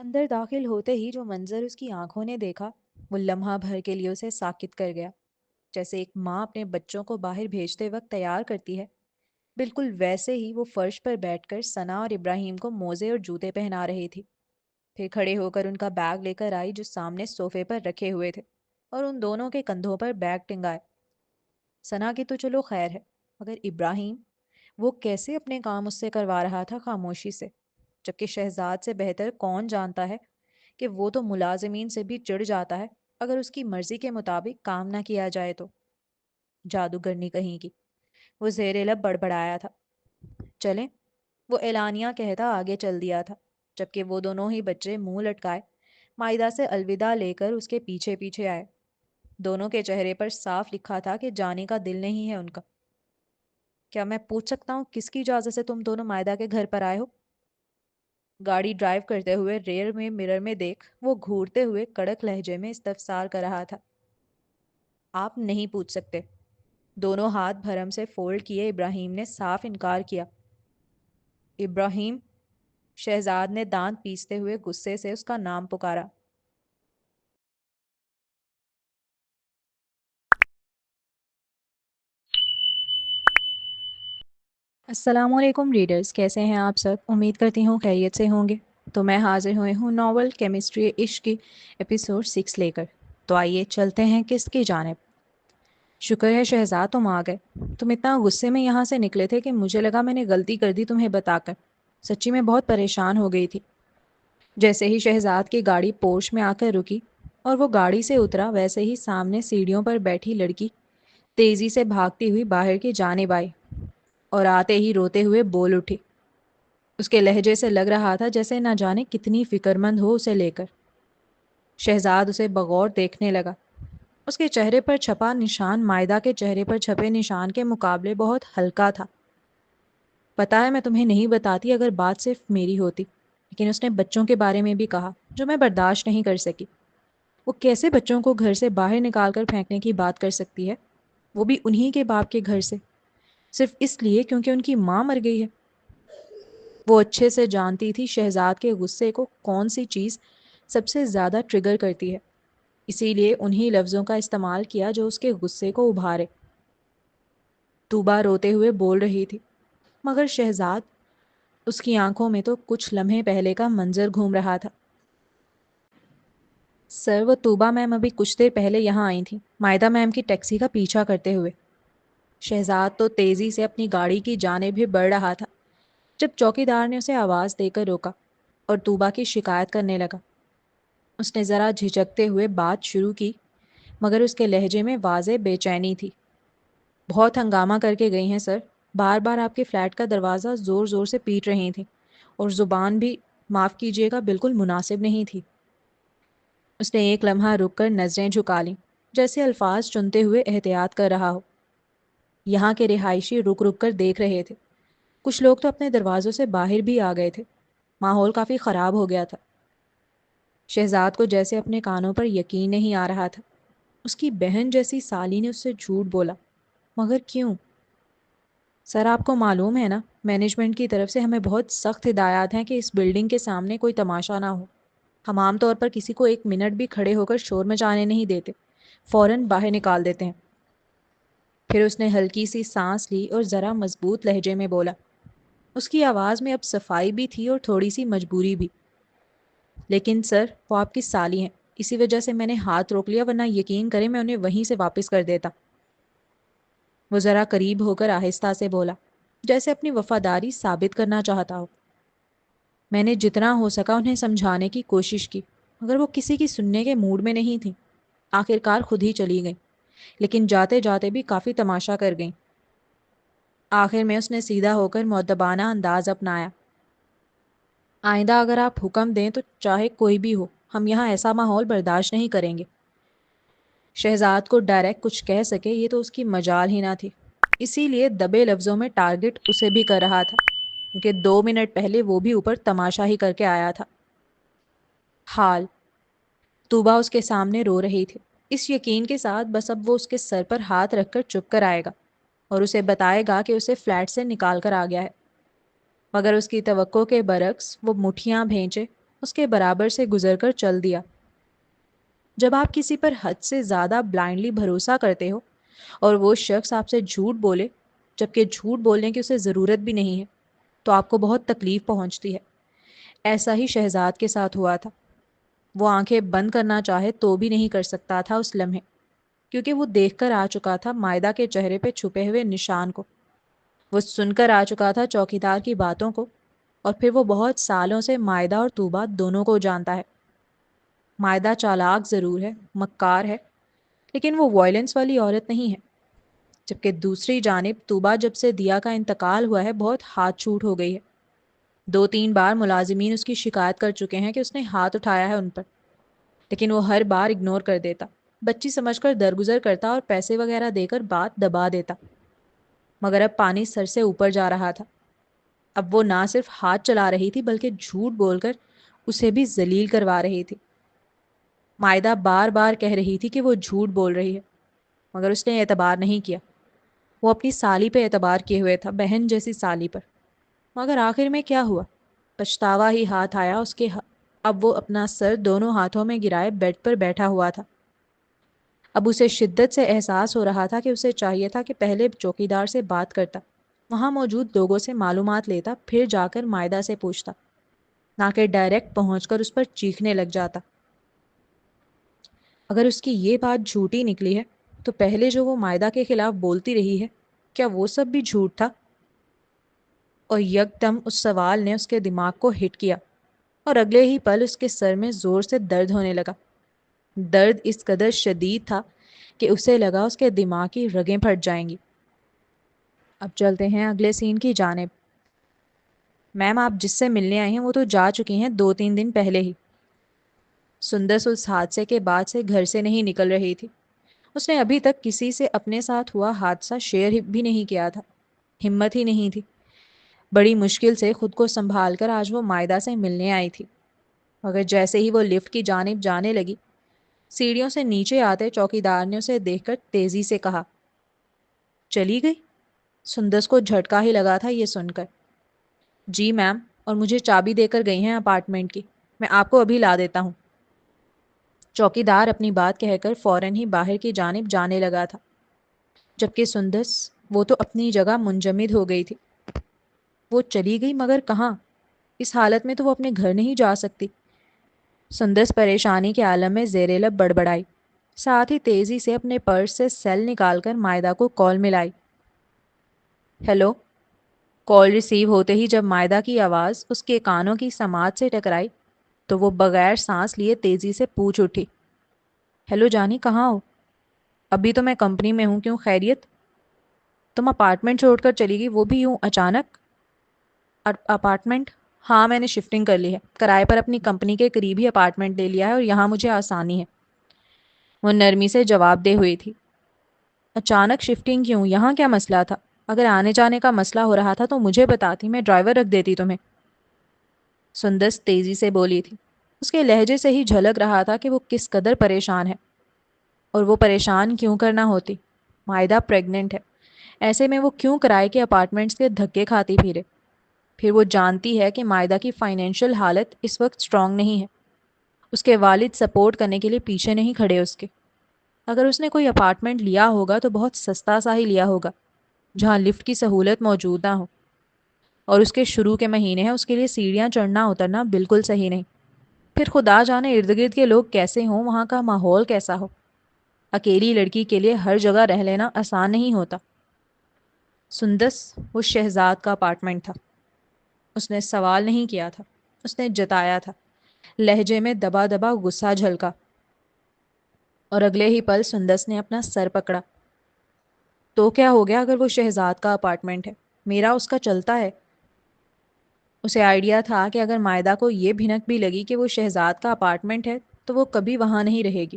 اندر داخل ہوتے ہی جو منظر اس کی آنکھوں نے دیکھا وہ لمحہ بھر کے لیے اسے ساکت کر گیا. جیسے ایک ماں اپنے بچوں کو باہر بھیجتے وقت تیار کرتی ہے، بالکل ویسے ہی وہ فرش پر بیٹھ کر ثنا اور ابراہیم کو موزے اور جوتے پہنا رہی تھی. پھر کھڑے ہو کر ان کا بیگ لے کر آئی جو سامنے صوفے پر رکھے ہوئے تھے، اور ان دونوں کے کندھوں پر بیگ ٹنگائے. ثنا کی تو چلو خیر ہے، مگر ابراہیم، وہ کیسے اپنے کام اس سے کروا رہا تھا خاموشی سے، جبکہ شہزاد سے بہتر کون جانتا ہے کہ وہ تو ملازمین سے بھی چڑ جاتا ہے اگر اس کی مرضی کے مطابق کام نہ کیا جائے تو. جادوگرنی کہیں کی، وہ زیر لب بڑبڑایا تھا. چلیں، وہ اعلانیہ کہتا آگے چل دیا تھا، جبکہ وہ دونوں ہی بچے منہ لٹکائے مائدہ سے الوداع لے کر اس کے پیچھے پیچھے آئے. دونوں کے چہرے پر صاف لکھا تھا کہ جانے کا دل نہیں ہے ان کا. کیا میں پوچھ سکتا ہوں کس کی اجازت سے تم دونوں مائدہ کے گھر پر آئے ہو؟ گاڑی ڈرائیو کرتے ہوئے ریئر میں مرر میں دیکھ وہ گھورتے ہوئے کڑک لہجے میں استفسار کر رہا تھا. آپ نہیں پوچھ سکتے. دونوں ہاتھ بھرم سے فولڈ کیے ابراہیم نے صاف انکار کیا. ابراہیم، شہزاد نے دانت پیستے ہوئے غصے سے اس کا نام پکارا. السلام علیکم ریڈرز، کیسے ہیں آپ سب؟ امید کرتی ہوں خیریت سے ہوں گے. تو میں حاضر ہوئی ہوں ناول کیمسٹری عشق کی ایپیسوڈ 6 لے کر. تو آئیے چلتے ہیں قسط کی جانب. شکر ہے شہزاد تم آ گئے. تم اتنا غصے میں یہاں سے نکلے تھے کہ مجھے لگا میں نے غلطی کر دی تمہیں بتا کر. سچی میں بہت پریشان ہو گئی تھی. جیسے ہی شہزاد کی گاڑی پورش میں آ کر رکی اور وہ گاڑی سے اترا، ویسے ہی سامنے سیڑھیوں پر بیٹھی لڑکی تیزی سے بھاگتی ہوئی باہر کی جانب آئی اور آتے ہی روتے ہوئے بول اٹھی. اس کے لہجے سے لگ رہا تھا جیسے نہ جانے کتنی فکر مند ہو اسے لے کر. شہزاد اسے بغور دیکھنے لگا. اس کے چہرے پر چھپا نشان مائدہ کے چہرے پر چھپے نشان کے مقابلے بہت ہلکا تھا. پتا ہے میں تمہیں نہیں بتاتی اگر بات صرف میری ہوتی، لیکن اس نے بچوں کے بارے میں بھی کہا جو میں برداشت نہیں کر سکی. وہ کیسے بچوں کو گھر سے باہر نکال کر پھینکنے کی بات کر سکتی ہے، وہ بھی انہی کے باپ کے گھر سے، صرف اس لیے کیونکہ ان کی ماں مر گئی ہے. وہ اچھے سے جانتی تھی شہزاد کے غصے کو کون سی چیز سب سے زیادہ ٹریگر کرتی ہے، اسی لیے انہی لفظوں کا استعمال کیا جو اس کے غصے کو ابھارے. طوبہ روتے ہوئے بول رہی تھی، مگر شہزاد، اس کی آنکھوں میں تو کچھ لمحے پہلے کا منظر گھوم رہا تھا. سر، وہ طوبہ میم ابھی کچھ دیر پہلے یہاں آئی تھیں، مائدہ میم کی ٹیکسی کا پیچھا کرتے ہوئے. شہزاد تو تیزی سے اپنی گاڑی کی جانب بھی بڑھ رہا تھا جب چوکیدار نے اسے آواز دے کر روکا اور طوبہ کی شکایت کرنے لگا. اس نے ذرا جھجکتے ہوئے بات شروع کی، مگر اس کے لہجے میں واضح بے چینی تھی. بہت ہنگامہ کر کے گئی ہیں سر، بار بار آپ کے فلیٹ کا دروازہ زور زور سے پیٹ رہی تھیں، اور زبان بھی، معاف کیجیے گا، بالکل مناسب نہیں تھی. اس نے ایک لمحہ رک کر نظریں جھکا لیں، جیسے الفاظ چنتے ہوئے احتیاط کر رہا ہو. یہاں کے رہائشی رک رک کر دیکھ رہے تھے. کچھ لوگ تو اپنے دروازوں سے باہر بھی آ گئے تھے. ماحول کافی خراب ہو گیا تھا. شہزاد کو جیسے اپنے کانوں پر یقین نہیں آ رہا تھا. اس کی بہن جیسی سالی نے اس سے جھوٹ بولا، مگر کیوں؟ سر، آپ کو معلوم ہے نا، مینجمنٹ کی طرف سے ہمیں بہت سخت ہدایات ہیں کہ اس بلڈنگ کے سامنے کوئی تماشا نہ ہو. ہم عام طور پر کسی کو ایک منٹ بھی کھڑے ہو کر شور مچانے نہیں دیتے، فوراً باہر نکال دیتے ہیں. پھر اس نے ہلکی سی سانس لی اور ذرا مضبوط لہجے میں بولا. اس کی آواز میں اب صفائی بھی تھی اور تھوڑی سی مجبوری بھی. لیکن سر، وہ آپ کی سالی ہیں، اسی وجہ سے میں نے ہاتھ روک لیا، ورنہ یقین کریں میں انہیں وہیں سے واپس کر دیتا. وہ ذرا قریب ہو کر آہستہ سے بولا، جیسے اپنی وفاداری ثابت کرنا چاہتا ہو. میں نے جتنا ہو سکا انہیں سمجھانے کی کوشش کی، مگر وہ کسی کی سننے کے موڈ میں نہیں تھیں. آخر کار خود ہی چلی گئیں، لیکن جاتے جاتے بھی کافی تماشا کر گئیں. آخر میں اس نے سیدھا ہو کر مؤدبانہ انداز اپنایا. آئندہ اگر آپ حکم دیں تو چاہے کوئی بھی ہو، ہم یہاں ایسا ماحول برداشت نہیں کریں گے. شہزاد کو ڈائریکٹ کچھ کہہ سکے یہ تو اس کی مجال ہی نہ تھی، اسی لیے دبے لفظوں میں ٹارگٹ اسے بھی کر رہا تھا، کیونکہ 2 منٹ پہلے وہ بھی اوپر تماشا ہی کر کے آیا تھا. حال طوبہ اس کے سامنے رو رہی تھی، اس یقین کے ساتھ بس اب وہ اس کے سر پر ہاتھ رکھ کر چپ کر آئے گا اور اسے بتائے گا کہ اسے فلیٹ سے نکال کر آ گیا ہے. مگر اس کی توقع کے برعکس وہ مٹھیاں بھینچے اس کے برابر سے گزر کر چل دیا۔ جب آپ کسی پر حد سے زیادہ بلائنڈلی بھروسہ کرتے ہو اور وہ شخص آپ سے جھوٹ بولے جبکہ جھوٹ بولنے کی اسے ضرورت بھی نہیں ہے، تو آپ کو بہت تکلیف پہنچتی ہے۔ ایسا ہی شہزاد کے ساتھ ہوا تھا۔ وہ آنکھیں بند کرنا چاہے تو بھی نہیں کر سکتا تھا اس لمحے، کیونکہ وہ دیکھ کر آ چکا تھا مائدہ کے چہرے پہ چھپے ہوئے نشان کو۔ وہ سن کر آ چکا تھا چوکیدار کی باتوں کو، اور پھر وہ بہت سالوں سے مائدہ اور طوبہ دونوں کو جانتا ہے۔ مائدہ چالاک ضرور ہے، مکار ہے، لیکن وہ وائلنس والی عورت نہیں ہے۔ جبکہ دوسری جانب طوبہ جب سے دیا کا انتقال ہوا ہے بہت ہاتھ چھوٹ ہو گئی ہے۔ 2-3 بار ملازمین اس کی شکایت کر چکے ہیں کہ اس نے ہاتھ اٹھایا ہے ان پر، لیکن وہ ہر بار اگنور کر دیتا، بچی سمجھ کر درگزر کرتا اور پیسے وغیرہ دے کر بات دبا دیتا۔ مگر اب پانی سر سے اوپر جا رہا تھا۔ اب وہ نہ صرف ہاتھ چلا رہی تھی بلکہ جھوٹ بول کر اسے بھی ذلیل کروا رہی تھی۔ مائدہ بار بار کہہ رہی تھی کہ وہ جھوٹ بول رہی ہے، مگر اس نے اعتبار نہیں کیا۔ وہ اپنی سالی پہ اعتبار کیے ہوئے تھا، بہن جیسی سالی پر۔ مگر آخر میں کیا ہوا؟ پچھتاوا ہی ہاتھ آیا اس کے۔ اب وہ اپنا سر دونوں ہاتھوں میں گرائے بیڈ پر بیٹھا ہوا تھا۔ اب اسے شدت سے احساس ہو رہا تھا کہ اسے چاہیے تھا کہ پہلے چوکیدار سے بات کرتا، وہاں موجود لوگوں سے معلومات لیتا، پھر جا کر مائدہ سے پوچھتا، نہ کہ ڈائریکٹ پہنچ کر اس پر چیخنے لگ جاتا۔ اگر اس کی یہ بات جھوٹی نکلی ہے تو پہلے جو وہ مائدہ کے خلاف بولتی رہی ہے، کیا وہ سب بھی جھوٹ تھا؟ اور یکدم اس سوال نے اس کے دماغ کو ہٹ کیا، اور اگلے ہی پل اس کے سر میں زور سے درد ہونے لگا۔ درد اس قدر شدید تھا کہ اسے لگا اس کے دماغ کی رگیں پھٹ جائیں گی۔ اب چلتے ہیں اگلے سین کی جانب۔ میم، آپ جس سے ملنے آئی ہیں وہ تو جا چکی ہیں 2-3 دن پہلے ہی۔ سندس اس حادثے کے بعد سے گھر سے نہیں نکل رہی تھی۔ اس نے ابھی تک کسی سے اپنے ساتھ ہوا حادثہ شیئر بھی نہیں کیا تھا، ہمت ہی نہیں تھی۔ بڑی مشکل سے خود کو سنبھال کر آج وہ مائدہ سے ملنے آئی تھی، مگر جیسے ہی وہ لفٹ کی جانب جانے لگی، سیڑھیوں سے نیچے آتے چوکیدار نے اسے دیکھ کر تیزی سے کہا، چلی گئی؟ سندس کو جھٹکا ہی لگا تھا یہ سن کر۔ جی میم، اور مجھے چابی دے کر گئی ہیں اپارٹمنٹ کی، میں آپ کو ابھی لا دیتا ہوں۔ چوکیدار اپنی بات کہہ کر فوراً ہی باہر کی جانب جانے لگا تھا، جبکہ سندس، وہ تو اپنی جگہ منجمد ہو گئی تھی۔ وہ چلی گئی مگر کہاں؟ اس حالت میں تو وہ اپنے گھر نہیں جا سکتی۔ سندس پریشانی کے عالم میں زیر لب بڑبڑائی، ساتھ ہی تیزی سے اپنے پرس سے سیل نکال کر مائدہ کو کال ملائی۔ ہیلو۔ کال ریسیو ہوتے ہی جب مائدہ کی آواز اس کے کانوں کی سماعت سے ٹکرائی تو وہ بغیر سانس لیے تیزی سے پوچھ اٹھی، ہیلو جانی، کہاں ہو؟ ابھی تو میں کمپنی میں ہوں، کیوں خیریت؟ تم اپارٹمنٹ چھوڑ کر چلی گئی، وہ بھی یوں اچانک؟ اپارٹمنٹ؟ ہاں، میں نے شفٹنگ کر لی ہے، کرائے پر اپنی کمپنی کے قریب ہی اپارٹمنٹ لے لیا ہے، اور یہاں مجھے آسانی ہے، وہ نرمی سے جواب دے ہوئی تھی۔ اچانک شفٹنگ کیوں؟ یہاں کیا مسئلہ تھا؟ اگر آنے جانے کا مسئلہ ہو رہا تھا تو مجھے بتاتی، میں ڈرائیور رکھ دیتی تمہیں، سندس تیزی سے بولی تھی۔ اس کے لہجے سے ہی جھلک رہا تھا کہ وہ کس قدر پریشان ہے، اور وہ پریشان کیوں کرنا ہوتی؟ مائدہ پریگننٹ ہے، ایسے میں وہ کیوں کرائے کے اپارٹمنٹس کے دھکے کھاتی پھرے؟ پھر وہ جانتی ہے کہ مائدہ کی فائنینشیل حالت اس وقت سٹرونگ نہیں ہے، اس کے والد سپورٹ کرنے کے لیے پیچھے نہیں کھڑے اس کے۔ اگر اس نے کوئی اپارٹمنٹ لیا ہوگا تو بہت سستا سا ہی لیا ہوگا، جہاں لفٹ کی سہولت موجود نہ ہو، اور اس کے شروع کے مہینے ہیں، اس کے لیے سیڑھیاں چڑھنا اترنا بالکل صحیح نہیں۔ پھر خدا جانے ارد گرد کے لوگ کیسے ہوں، وہاں کا ماحول کیسا ہو۔ اکیلی لڑکی کے لیے ہر جگہ رہ لینا آسان نہیں ہوتا۔ سندس، وہ شہزاد کا اپارٹمنٹ تھا۔ اس نے سوال نہیں کیا تھا، اس نے جتایا تھا۔ لہجے میں دبا دبا غصہ جھلکا، اور اگلے ہی پل سندس نے اپنا سر پکڑا۔ تو کیا ہو گیا اگر وہ شہزاد کا اپارٹمنٹ ہے؟ میرا اس کا چلتا ہے۔ اسے آئیڈیا تھا کہ اگر مائدہ کو یہ بھنک بھی لگی کہ وہ شہزاد کا اپارٹمنٹ ہے تو وہ کبھی وہاں نہیں رہے گی،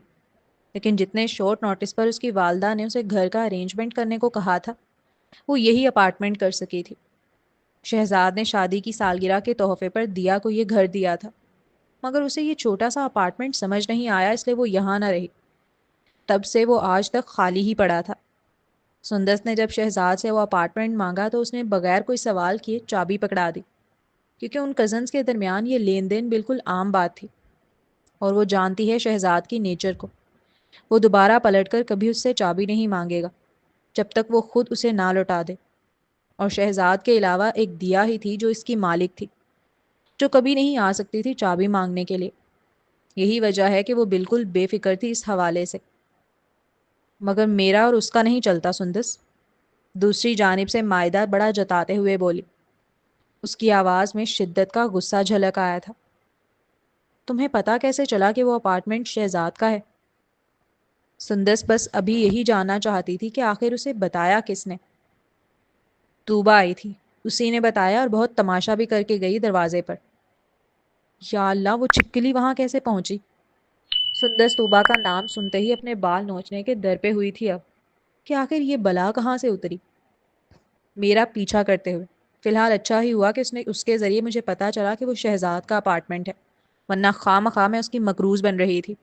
لیکن جتنے شارٹ نوٹس پر اس کی والدہ نے اسے گھر کا ارینجمنٹ کرنے کو کہا تھا، وہ یہی اپارٹمنٹ کر سکی تھی۔ شہزاد نے شادی کی سالگرہ کے تحفے پر دیا کو یہ گھر دیا تھا، مگر اسے یہ چھوٹا سا اپارٹمنٹ سمجھ نہیں آیا، اس لیے وہ یہاں نہ رہی۔ تب سے وہ آج تک خالی ہی پڑا تھا۔ سندس نے جب شہزاد سے وہ اپارٹمنٹ مانگا تو اس نے بغیر کوئی سوال کیے چابی پکڑا دی۔ کیونکہ ان کزنس کے درمیان یہ لین دین بالکل عام بات تھی، اور وہ جانتی ہے شہزاد کی نیچر کو۔ وہ دوبارہ پلٹ کر کبھی اس سے چابی نہیں مانگے گا جب تک وہ خود اسے نہ لوٹا دے۔ اور شہزاد کے علاوہ ایک دیا ہی تھی جو اس کی مالک تھی، جو کبھی نہیں آ سکتی تھی چابی مانگنے کے لیے۔ یہی وجہ ہے کہ وہ بالکل بے فکر تھی اس حوالے سے۔ مگر میرا اور اس کا نہیں چلتا سندس، دوسری جانب سے مائدہ بڑا جتاتے ہوئے بولی۔ اس کی آواز میں شدت کا غصہ جھلک آیا تھا۔ تمہیں پتا کیسے چلا کہ وہ اپارٹمنٹ شہزاد کا ہے؟ سندس بس ابھی یہی جاننا چاہتی تھی کہ آخر اسے بتایا کس نے۔ توبہ آئی تھی، اسی نے بتایا، اور بہت تماشا بھی کر کے گئی دروازے پر۔ یا اللہ، وہ چھپکلی وہاں کیسے پہنچی؟ سندس توبہ کا نام سنتے ہی اپنے بال نوچنے کے در پہ ہوئی تھی اب، کہ آخر یہ بلا کہاں سے اتری۔ میرا پیچھا کرتے ہوئے۔ فی الحال اچھا ہی ہوا کہ اس کے ذریعے مجھے پتا چلا کہ وہ شہزاد کا اپارٹمنٹ ہے، ورنہ خواہ مخواہ میں اس کی مکروز بن رہی تھی۔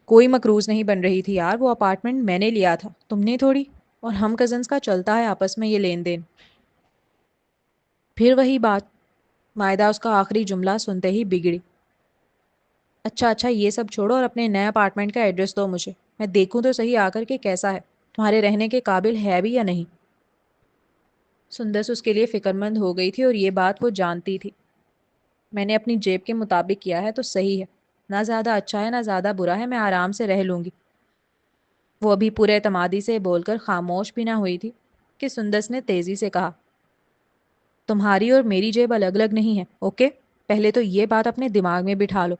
کوئی مکروز نہیں بن رہی تھی یار، وہ اپارٹمنٹ میں نے لیا تھا، تم نے تھوڑی۔ اور ہم کزنس کا چلتا ہے آپس میں یہ لین دین۔ پھر وہی بات۔ مائدہ اس کا آخری جملہ سنتے ہی بگڑی۔ اچھا اچھا، یہ سب چھوڑو اور اپنے نئے اپارٹمنٹ کا ایڈریس دو مجھے، میں دیکھوں تو صحیح آ کر کہ کیسا ہے، تمہارے رہنے کے قابل ہے بھی یا نہیں۔ سندس اس کے لیے فکر مند ہو گئی تھی، اور یہ بات وہ جانتی تھی۔ میں نے اپنی جیب کے مطابق کیا ہے تو صحیح ہے، نہ زیادہ اچھا ہے نہ زیادہ برا ہے، میں آرام سے رہ لوں گی۔ وہ ابھی پورے اعتمادی سے بول کر خاموش بھی نہ ہوئی تھی کہ سندس نے تیزی سے کہا، تمہاری اور میری جیب الگ الگ نہیں ہے، اوکے؟ پہلے تو یہ بات اپنے دماغ میں بٹھا لو۔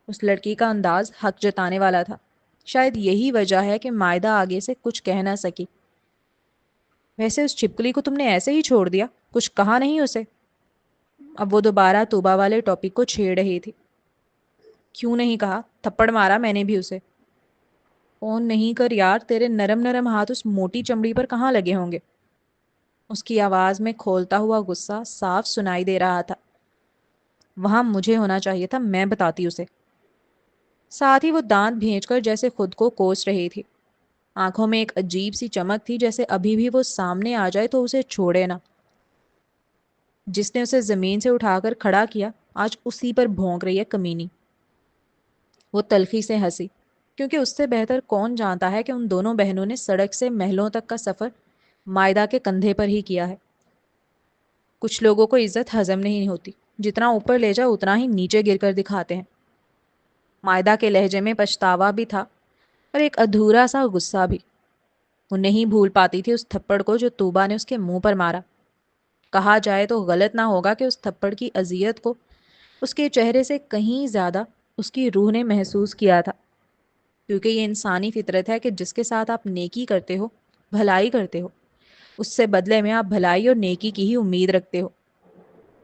اس لڑکی کا انداز حق جتانے والا تھا۔ شاید یہی وجہ ہے کہ مائدہ آگے سے کچھ کہہ نہ سکی۔ ویسے اس چھپکلی کو تم نے ایسے ہی چھوڑ دیا، کچھ کہا نہیں اسے؟ اب وہ دوبارہ توبہ والے ٹاپک کو چھیڑ رہی تھی۔ کیوں نہیں کہا؟ تھپڑ مارا میں نے بھی اسے۔ فون نہیں کر یار، تیرے نرم نرم ہاتھ اس موٹی چمڑی پر کہاں لگے ہوں گے؟ اس کی آواز میں کھولتا ہوا غصہ صاف سنائی دے رہا تھا۔ وہاں مجھے ہونا چاہیے تھا، میں بتاتی اسے۔ ساتھ ہی وہ دانت بھینچ کر جیسے خود کو کوس رہی تھی۔ آنکھوں میں ایک عجیب سی چمک تھی، جیسے ابھی بھی وہ سامنے آ جائے تو اسے چھوڑے نہ۔ جس نے اسے زمین سے اٹھا کر کھڑا کیا، آج اسی پر بھونک رہی ہے کمینی۔ وہ تلخی سے ہنسی، کیونکہ اس سے بہتر کون جانتا ہے کہ ان دونوں بہنوں نے سڑک سے محلوں تک کا سفر مائدہ کے کندھے پر ہی کیا ہے۔ کچھ لوگوں کو عزت ہضم نہیں ہوتی، جتنا اوپر لے جاؤ اتنا ہی نیچے گر کر دکھاتے ہیں۔ مائدہ کے لہجے میں پچھتاوا بھی تھا، اور ایک ادھورا سا غصہ بھی۔ وہ نہیں بھول پاتی تھی اس تھپڑ کو جو توبہ نے اس کے منہ پر مارا۔ کہا جائے تو غلط نہ ہوگا کہ اس تھپڑ کی اذیت کو اس کے چہرے سے کہیں زیادہ اس کی روح نے محسوس کیا تھا، کیونکہ یہ انسانی فطرت ہے کہ جس کے ساتھ آپ نیکی کرتے ہو، بھلائی کرتے ہو، اس سے بدلے میں آپ بھلائی اور نیکی کی ہی امید رکھتے ہو۔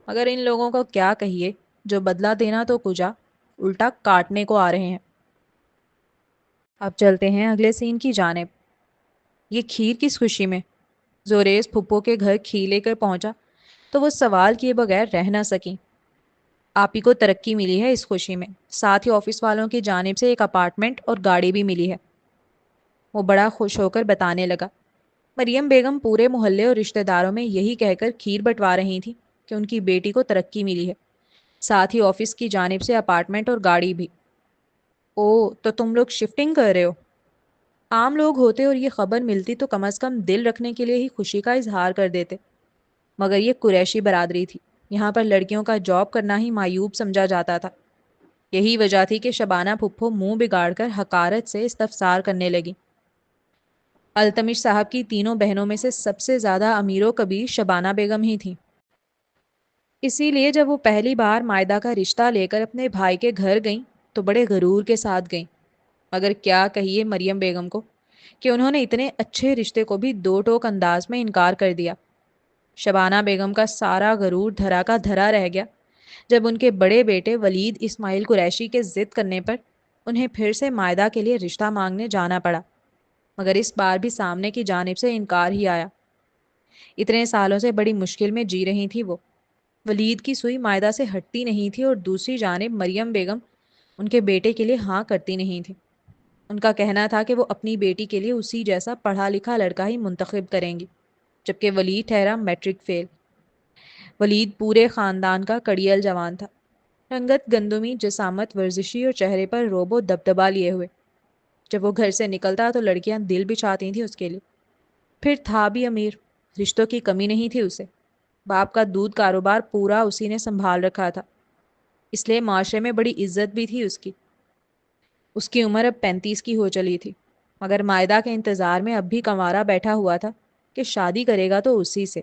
مگر ان لوگوں کو کیا کہیے جو بدلہ دینا تو کجا، الٹا کاٹنے کو آ رہے ہیں۔ اب چلتے ہیں اگلے سین کی جانب۔ یہ کھیر کس خوشی میں؟ زوریز پھپھو کے گھر کھیر لے کر پہنچا تو وہ سوال کیے بغیر رہ نہ سکی۔ آپ ہی کو ترقی ملی ہے اس خوشی میں، ساتھ ہی آفس والوں کی جانب سے ایک اپارٹمنٹ اور گاڑی بھی ملی ہے۔ وہ بڑا خوش ہو کر بتانے لگا۔ مریم بیگم پورے محلے اور رشتہ داروں میں یہی کہہ کر کھیر بٹوا رہی تھی کہ ان کی بیٹی کو ترقی ملی ہے، ساتھ ہی آفس کی جانب سے اپارٹمنٹ اور گاڑی بھی۔ او، تو تم لوگ شفٹنگ کر رہے ہو؟ عام لوگ ہوتے اور یہ خبر ملتی تو کم از کم دل رکھنے کے لیے ہی خوشی کا اظہار کر دیتے، مگر یہ قریشی برادری تھی، یہاں پر لڑکیوں کا جاب کرنا ہی معیوب سمجھا جاتا تھا۔ یہی وجہ تھی کہ شبانہ پھپھو منہ بگاڑ کر حقارت سے استفسار کرنے لگی۔ التمش صاحب کی تینوں بہنوں میں سے سب سے زیادہ امیر و کبیر شبانہ بیگم ہی تھیں۔ اسی لیے جب وہ پہلی بار مائدہ کا رشتہ لے کر اپنے بھائی کے گھر گئیں تو بڑے غرور کے ساتھ گئیں۔ مگر کیا کہیے مریم بیگم کو کہ انہوں نے اتنے اچھے رشتے کو بھی دو ٹوک انداز میں انکار کر دیا۔ شبانہ بیگم کا سارا غرور دھرا کا دھرا رہ گیا جب ان کے بڑے بیٹے ولید اسماعیل قریشی کے ضد کرنے پر انہیں پھر سے مائدہ کے لیے رشتہ مانگنے جانا پڑا، مگر اس بار بھی سامنے کی جانب سے انکار ہی آیا۔ اتنے سالوں سے بڑی مشکل میں جی رہی تھی وہ۔ ولید کی سوئی مائدہ سے ہٹتی نہیں تھی، اور دوسری جانب مریم بیگم ان کے بیٹے کے لیے ہاں کرتی نہیں تھی۔ ان کا کہنا تھا کہ وہ اپنی بیٹی کے لیے اسی جیسا پڑھا لکھا لڑکا ہی منتخب کریں گی، جبکہ ولید ٹھہرا میٹرک فیل۔ ولید پورے خاندان کا کڑیل جوان تھا، رنگت گندمی، جسامت ورزشی اور چہرے پر روب و دبدبا لیے ہوئے۔ جب وہ گھر سے نکلتا تو لڑکیاں دل بچھاتی تھیں اس کے لیے۔ پھر تھا بھی امیر، رشتوں کی کمی نہیں تھی اسے۔ باپ کا دودھ کاروبار پورا اسی نے سنبھال رکھا تھا، اس لیے معاشرے میں بڑی عزت بھی تھی اس کی۔ اس کی عمر اب 35 کی ہو چلی تھی، مگر مائدہ کے انتظار میں اب بھی کنوارا بیٹھا ہوا تھا کہ شادی کرے گا تو اسی سے۔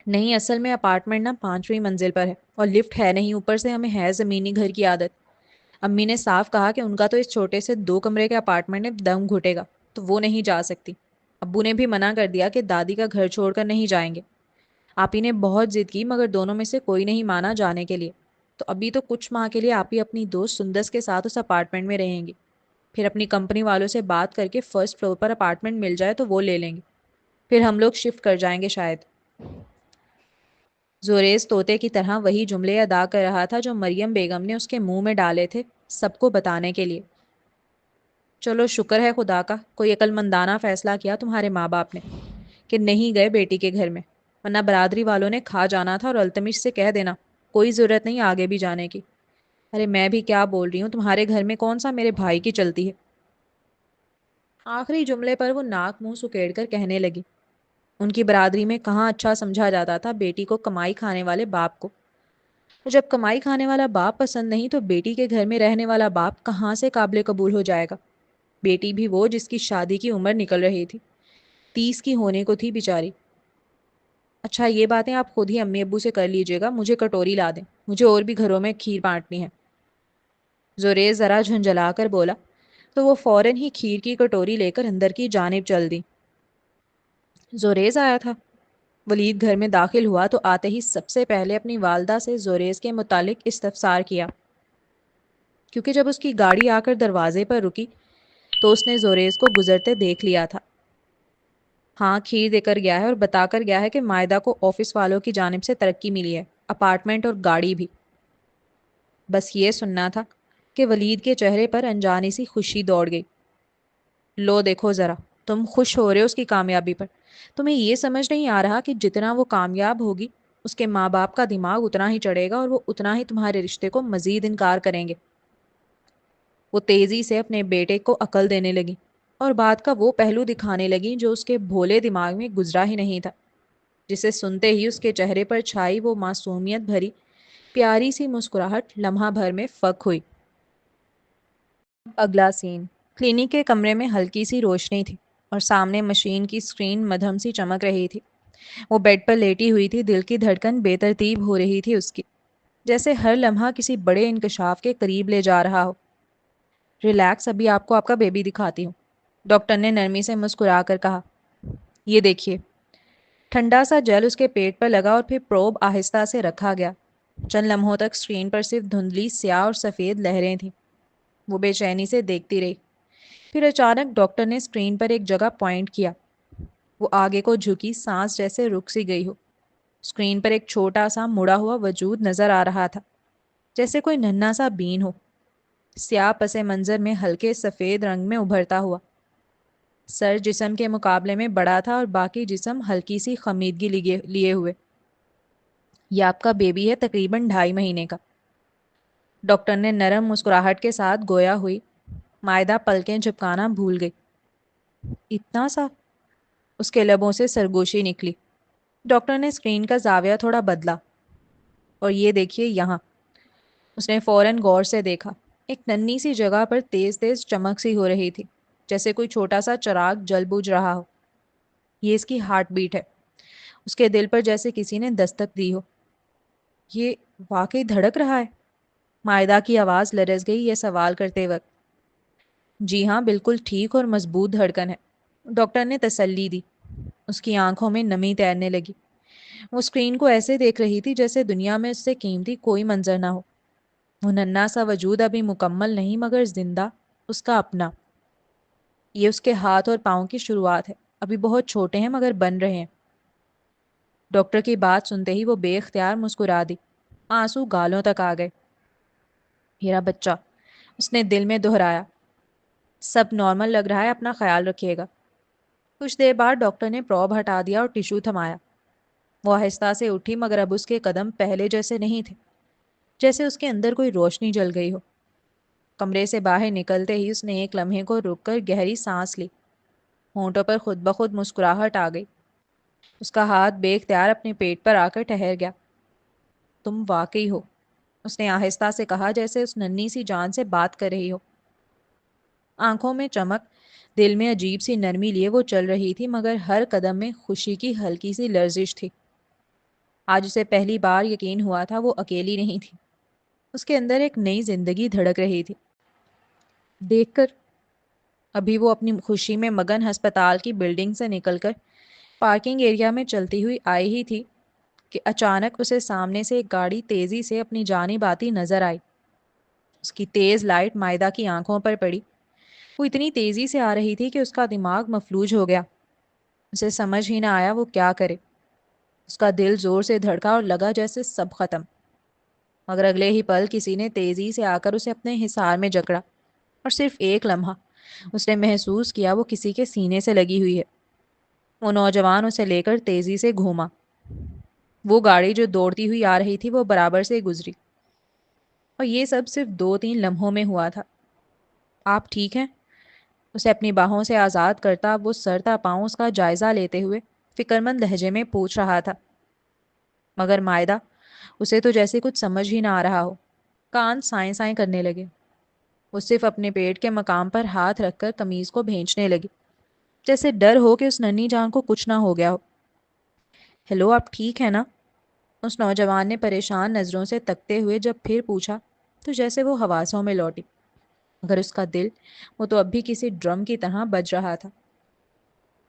نہیں، اصل میں اپارٹمنٹ نا 5ویں منزل پر ہے اور لفٹ ہے نہیں، اوپر سے ہمیں ہے زمینی گھر کی عادت۔ امی نے صاف کہا کہ ان کا تو اس چھوٹے سے 2 کمرے کے اپارٹمنٹ میں دم گھٹے گا، تو وہ نہیں جا سکتی۔ ابو نے بھی منع کر دیا کہ دادی کا گھر چھوڑ کر نہیں جائیں گے۔ آپی نے بہت ضد کی مگر دونوں میں سے کوئی نہیں مانا جانے کے لیے، تو ابھی تو کچھ ماہ کے لیے آپی اپنی دوست سندس کے ساتھ اس اپارٹمنٹ میں رہیں گی، پھر اپنی کمپنی والوں سے بات کر کے فرسٹ فلور پر اپارٹمنٹ مل جائے تو وہ لے لیں گے، پھر ہم لوگ شفٹ کر جائیں گے شاید۔ زوریز طوطے کی طرح وہی جملے ادا کر رہا تھا جو مریم بیگم نے اس کے منہ میں ڈالے تھے سب کو بتانے کے لیے۔ چلو شکر ہے خدا کا، کوئی عقل مندانہ فیصلہ کیا تمہارے ماں باپ نے کہ نہیں گئے بیٹی کے گھر میں، ورنہ برادری والوں نے کھا جانا تھا اور التمش سے کہہ دینا کوئی ضرورت نہیں آگے بھی جانے کی۔ ارے میں بھی کیا بول رہی ہوں، تمہارے گھر میں کون سا میرے بھائی کی چلتی ہے۔ آخری جملے پر وہ ناک منہ سکیڑ کر کہنے لگی، ان کی برادری میں کہاں اچھا سمجھا جاتا تھا بیٹی کو کمائی کھانے والے باپ کو، اور جب کمائی کھانے والا باپ پسند نہیں تو بیٹی کے گھر میں رہنے والا باپ کہاں سے قابل قبول ہو جائے گا۔ بیٹی بھی وہ جس کی شادی کی عمر نکل رہی تھی، 30 کی ہونے کو تھی بیچاری۔ اچھا یہ باتیں آپ خود ہی امی ابو سے کر لیجئے گا، مجھے کٹوری لا دیں، مجھے اور بھی گھروں میں کھیر بانٹنی ہے۔ زوریز ذرا جھنجھلا کر بولا تو وہ فوراً ہی کھیر کی کٹوری لے کر اندر کی جانب چل دی۔ زوریز آیا تھا؟ ولید گھر میں داخل ہوا تو آتے ہی سب سے پہلے اپنی والدہ سے زوریز کے متعلق استفسار کیا، کیونکہ جب اس کی گاڑی آ کر دروازے پر رکی تو اس نے زوریز کو گزرتے دیکھ لیا تھا۔ ہاں، کھیر دے کر گیا ہے اور بتا کر گیا ہے کہ مائدہ کو آفس والوں کی جانب سے ترقی ملی ہے، اپارٹمنٹ اور گاڑی بھی۔ بس یہ سننا تھا کہ ولید کے چہرے پر انجانی سی خوشی دوڑ گئی۔ لو دیکھو ذرا، تم خوش ہو رہے ہو اس کی کامیابی پر، تمہیں یہ سمجھ نہیں آ رہا کہ جتنا وہ کامیاب ہوگی اس کے ماں باپ کا دماغ اتنا ہی چڑھے گا اور وہ اتنا ہی تمہارے رشتے کو مزید انکار کریں گے۔ وہ تیزی سے اپنے بیٹے کو عقل دینے لگی اور بات کا وہ پہلو دکھانے لگی جو اس کے بھولے دماغ میں گزرا ہی نہیں تھا، جسے سنتے ہی اس کے چہرے پر چھائی وہ معصومیت بھری پیاری سی مسکراہٹ لمحہ بھر میں فک ہوئی۔ اگلا سین، کلینک کے کمرے میں ہلکی سی روشنی تھی اور سامنے مشین کی اسکرین مدھم سی چمک رہی تھی۔ وہ بیڈ پر لیٹی ہوئی تھی، دل کی دھڑکن بے ترتیب ہو رہی تھی اس کی، جیسے ہر لمحہ کسی بڑے انکشاف کے قریب لے جا رہا ہو۔ ریلیکس، ابھی آپ کو آپ کا بیبی دکھاتی ہوں، ڈاکٹر نے نرمی سے مسکرا کر کہا۔ یہ دیکھیے۔ ٹھنڈا سا جل اس کے پیٹ پر لگا اور پھر پروب آہستہ سے رکھا گیا۔ چند لمحوں تک اسکرین پر صرف دھندلی سیاہ اور سفید لہریں تھیں۔ وہ بے چینی سے دیکھتی رہی، پھر اچانک ڈاکٹر نے اسکرین پر ایک جگہ پوائنٹ کیا۔ وہ آگے کو جھکی، سانس جیسے رک سی گئی ہو۔ اسکرین پر ایک چھوٹا سا مڑا ہوا وجود نظر آ رہا تھا، جیسے کوئی ننھا سا بین ہو، سیاہ پس منظر میں ہلکے سفید رنگ میں ابھرتا ہوا۔ سر جسم کے مقابلے میں بڑا تھا اور باقی جسم ہلکی سی خمیدگی لیے ہوئے۔ یہ آپ کا بیبی ہے، تقریباً 2.5 مہینے کا، ڈاکٹر نے نرم مسکراہٹ کے ساتھ گویا ہوئی۔ مائدہ پلکیں جھپکانا بھول گئی۔ اتنا سا؟ اس کے لبوں سے سرگوشی نکلی۔ ڈاکٹر نے اسکرین کا زاویہ تھوڑا بدلا۔ اور یہ دیکھیے یہاں۔ اس نے فوراً غور سے دیکھا، ایک ننھی سی جگہ پر تیز تیز چمک سی ہو رہی تھی، جیسے کوئی چھوٹا سا چراغ جل بجھ رہا ہو۔ یہ اس کی ہارٹ بیٹ ہے، اس کے دل پر جیسے کسی نے دستک دی ہو۔ یہ واقعی دھڑک رہا ہے؟ مائدہ کی آواز لرز گئی یہ سوال کرتے وقت۔ جی ہاں، بالکل ٹھیک اور مضبوط دھڑکن ہے، ڈاکٹر نے تسلی دی۔ اس کی آنکھوں میں نمی تیرنے لگی۔ وہ اسکرین کو ایسے دیکھ رہی تھی جیسے دنیا میں اس سے قیمتی کوئی منظر نہ ہو۔ وہ ننھا سا وجود ابھی مکمل نہیں مگر زندہ، اس کا اپنا۔ یہ اس کے ہاتھ اور پاؤں کی شروعات ہے، ابھی بہت چھوٹے ہیں مگر بن رہے ہیں۔ ڈاکٹر کی بات سنتے ہی وہ بے اختیار مسکرا دی، آنسو گالوں تک آ گئے۔ میرا بچہ، اس نے دل میں دہرایا، سب نارمل لگ رہا ہے، اپنا خیال رکھیے گا۔ کچھ دیر بعد ڈاکٹر نے پروب ہٹا دیا اور ٹشو تھمایا۔ وہ آہستہ سے اٹھی مگر اب اس کے قدم پہلے جیسے نہیں تھے، جیسے اس کے اندر کوئی روشنی جل گئی ہو۔ کمرے سے باہر نکلتے ہی اس نے ایک لمحے کو رک کر گہری سانس لی۔ ہونٹوں پر خود بخود مسکراہٹ آ گئی۔ اس کا ہاتھ بے اختیار اپنے پیٹ پر آ کر ٹھہر گیا۔ تم واقعی ہو، اس نے آہستہ سے کہا، جیسے اس ننھی سی جان سے بات کر رہی ہو۔ آنکھوں میں چمک، دل میں عجیب سی نرمی لیے وہ چل رہی تھی، مگر ہر قدم میں خوشی کی ہلکی سی لرزش تھی۔ آج اسے پہلی بار یقین ہوا تھا وہ اکیلی نہیں تھی، اس کے اندر ایک نئی زندگی دھڑک رہی تھی۔ دیکھ کر ابھی وہ اپنی خوشی میں مگن ہسپتال کی بلڈنگ سے نکل کر پارکنگ ایریا میں چلتی ہوئی آئی ہی تھی کہ اچانک اسے سامنے سے ایک گاڑی تیزی سے اپنی جانب آتی نظر آئی۔ اس کی تیز لائٹ مائدہ کی آنکھوں پر پڑی۔ وہ اتنی تیزی سے آ رہی تھی کہ اس کا دماغ مفلوج ہو گیا۔ اسے سمجھ ہی نہ آیا وہ کیا کرے۔ اس کا دل زور سے دھڑکا اور لگا جیسے سب ختم۔ مگر اگلے ہی پل کسی نے تیزی سے آ کر اسے اپنے حصار میں جکڑا، اور صرف ایک لمحہ اس نے محسوس کیا وہ کسی کے سینے سے لگی ہوئی ہے۔ وہ نوجوان اسے لے کر تیزی سے گھوما۔ وہ گاڑی جو دوڑتی ہوئی آ رہی تھی وہ برابر سے گزری، اور یہ سب صرف 2-3 لمحوں میں ہوا تھا۔ آپ ٹھیک ہیں؟ اسے اپنی باہوں سے آزاد کرتا وہ سر تا پاؤں اس کا جائزہ لیتے ہوئے فکرمند لہجے میں پوچھ رہا تھا۔ مگر مائدہ، اسے تو جیسے کچھ سمجھ ہی نہ آ رہا ہو۔ کان سائیں سائیں کرنے لگے۔ وہ صرف اپنے پیٹ کے مقام پر ہاتھ رکھ کر قمیض کو بھینچنے لگی، جیسے ڈر ہو کہ اس ننھی جان کو کچھ نہ ہو گیا ہو۔ ہیلو، آپ ٹھیک ہے نا؟ اس نوجوان نے پریشان نظروں سے تکتے ہوئے جب پھر پوچھا تو جیسے وہ حواسوں میں لوٹی، مگر اس کا دل، وہ تو اب بھی کسی ڈرم کی طرح بج رہا تھا۔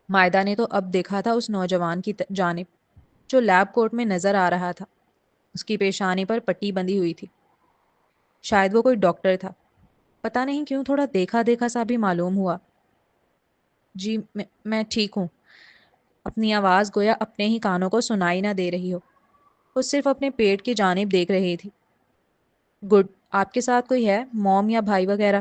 مائدہ نے تو اب دیکھا تھا اس نوجوان کی جانب جو لیب کوٹ میں نظر آ رہا تھا۔ اس کی پیشانی پر پٹی بندھی ہوئی تھی، شاید وہ کوئی ڈاکٹر تھا۔ پتہ نہیں کیوں تھوڑا دیکھا دیکھا سا بھی معلوم ہوا۔ جی میں ٹھیک ہوں۔ اپنی آواز گویا اپنے ہی کانوں کو سنائی نہ دے رہی ہو، وہ صرف اپنے پیٹ کی جانب دیکھ رہی تھی۔ گڈ، آپ کے ساتھ کوئی ہے، موم یا بھائی وغیرہ؟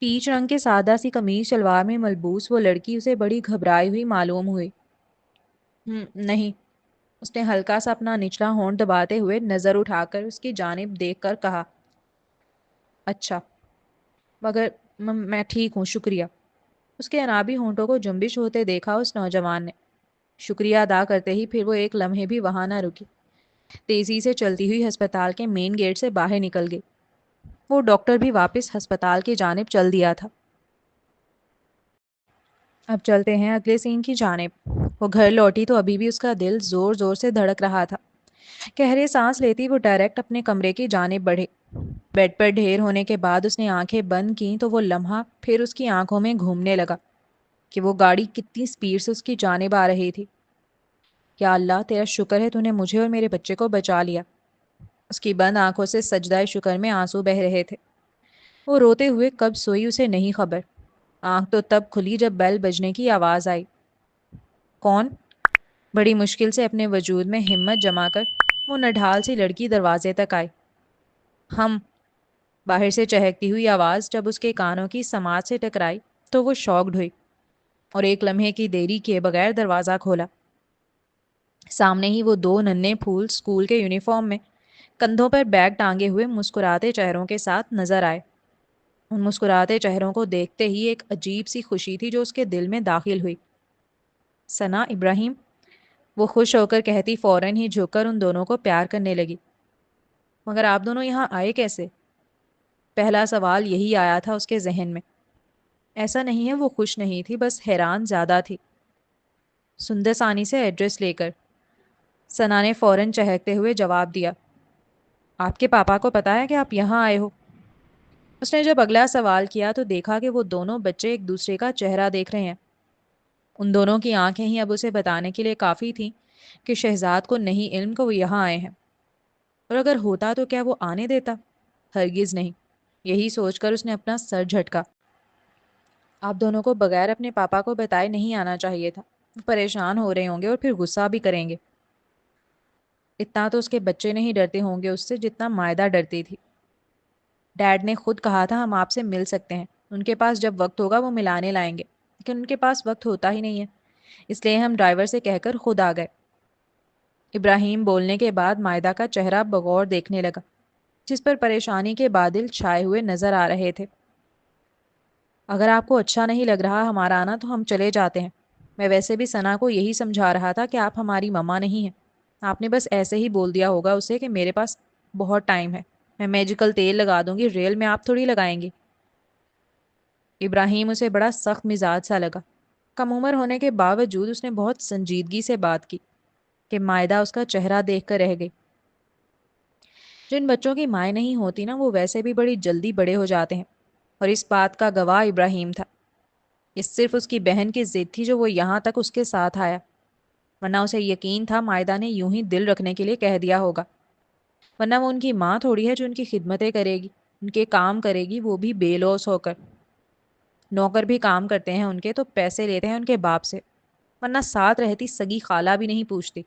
پیچ رنگ کے سادہ سی قمیض شلوار میں ملبوس وہ لڑکی اسے بڑی گھبرائی ہوئی معلوم ہوئی۔ نہیں، اس نے ہلکا سا اپنا نچلا ہونٹ دباتے ہوئے نظر اٹھا کر اس کی جانب دیکھ کر کہا۔ اچھا، مگر میں ٹھیک ہوں، شکریہ۔ اس کے انابی ہونٹوں کو جنبش ہوتے دیکھا اس نوجوان نے۔ شکریہ ادا کرتے ہی پھر وہ ایک لمحے بھی وہاں نہ رکی، تیزی سے چلتی ہوئی ہسپتال کے مین گیٹ سے باہر نکل گئی۔ وہ ڈاکٹر بھی واپس ہسپتال کی جانب چل دیا تھا۔ اب چلتے ہیں اگلے سین کی جانب۔ وہ گھر لوٹی تو ابھی بھی اس کا دل زور زور سے دھڑک رہا تھا۔ گہرے سانس لیتی وہ ڈائریکٹ اپنے کمرے کی جانب بڑھی۔ بیڈ پر ڈھیر ہونے کے بعد اس نے آنکھیں بند کیں تو وہ لمحہ پھر اس کی آنکھوں میں گھومنے لگا کہ وہ گاڑی کتنی سپیڈ سے اس کی جانب آ رہی تھی۔ یا اللہ، تیرا شکر ہے تو نے مجھے اور میرے بچے کو بچا لیا۔ اس کی بند آنکھوں سے سجدہ شکر میں آنسو بہہ رہے تھے۔ وہ روتے ہوئے کب سوئی اسے نہیں خبر۔ آنکھ تو تب کھلی جب بیل بجنے کی آواز آئی۔ کون؟ بڑی مشکل سے اپنے وجود میں ہمت جما کر وہ نڈھال سی لڑکی دروازے تک آئی۔ ہم، باہر سے چہکتی ہوئی آواز جب اس کے کانوں کی سماعت سے ٹکرائی تو وہ شاکڈ ہوئی اور ایک لمحے کی دیری کیے بغیر دروازہ کھولا۔ سامنے ہی وہ 2 ننھے پھول اسکول کے یونیفارم میں کندھوں پر بیگ ٹانگے ہوئے مسکراتے چہروں کے ساتھ نظر آئے۔ ان مسکراتے چہروں کو دیکھتے ہی ایک عجیب سی خوشی تھی جو اس کے دل میں داخل ہوئی۔ ثنا، ابراہیم، وہ خوش ہو کر کہتی فوراً ہی جھک کر ان دونوں کو پیار کرنے لگی۔ مگر آپ دونوں یہاں آئے کیسے؟ پہلا سوال یہی آیا تھا اس کے ذہن میں۔ ایسا نہیں ہے وہ خوش نہیں تھی، بس حیران زیادہ تھی۔ سندر ثانی سے ایڈریس لے کر، ثنا نے فوراً چہکتے ہوئے جواب دیا۔ آپ کے پاپا کو پتا ہے کہ آپ یہاں آئے ہو؟ اس نے جب اگلا سوال کیا تو دیکھا کہ وہ دونوں بچے ایک دوسرے کا چہرہ دیکھ رہے ہیں۔ ان دونوں کی آنکھیں ہی اب اسے بتانے کے لیے کافی تھیں کہ شہزاد کو نہیں علم کہ وہ یہاں آئے ہیں، اور اگر ہوتا تو کیا وہ آنے دیتا؟ ہرگز نہیں۔ یہی سوچ کر اس نے اپنا سر جھٹکا۔ آپ دونوں کو بغیر اپنے پاپا کو بتائے نہیں آنا چاہیے تھا، وہ پریشان ہو رہے ہوں گے اور پھر غصہ بھی کریں گے۔ اتنا تو اس کے بچے نہیں ڈرتے ہوں گے اس سے جتنا مائدہ ڈرتی تھی۔ ڈیڈ نے خود کہا تھا ہم آپ سے مل سکتے ہیں، ان کے پاس جب وقت ہوگا وہ ملانے لائیں گے، لیکن ان کے پاس وقت ہوتا ہی نہیں ہے، اس لیے ہم ڈرائیور سے کہہ کر خود آ گئے۔ ابراہیم بولنے کے بعد مائدہ کا چہرہ بغور دیکھنے لگا، جس پر پریشانی کے بادل چھائے ہوئے نظر آ رہے تھے۔ اگر آپ کو اچھا نہیں لگ رہا ہمارا آنا تو ہم چلے جاتے ہیں۔ میں ویسے بھی ثنا کو یہی سمجھا رہا تھا کہ آپ ہماری مما نہیں ہیں۔ آپ نے بس ایسے ہی بول دیا ہوگا اسے کہ میرے پاس بہت ٹائم ہے، میں میجیکل تیل لگا دوں گی، ریل میں آپ تھوڑی لگائیں گی۔ ابراہیم اسے بڑا سخت مزاج سا لگا۔ کم عمر ہونے کے باوجود اس نے بہت سنجیدگی سے بات کی کہ مائدہ اس کا چہرہ دیکھ کر رہ گئی۔ جن بچوں کی مائیں نہیں ہوتی نا وہ ویسے بھی بڑی جلدی بڑے ہو جاتے ہیں، اور اس بات کا گواہ ابراہیم تھا۔ یہ صرف اس کی بہن کی ضد تھی جو وہ یہاں تک اس کے ساتھ آیا، ورنہ اسے یقین تھا مائدہ نے یوں ہی دل رکھنے کے لیے کہہ دیا ہوگا۔ ورنہ وہ ان کی ماں تھوڑی ہے جو ان کی خدمتیں کرے گی، ان کے کام کرے گی، وہ بھی بے لوث ہو کر۔ نوکر بھی کام کرتے ہیں ان کے تو پیسے لیتے ہیں ان کے باپ سے، ورنہ ساتھ رہتی سگی خالہ بھی نہیں پوچھتی۔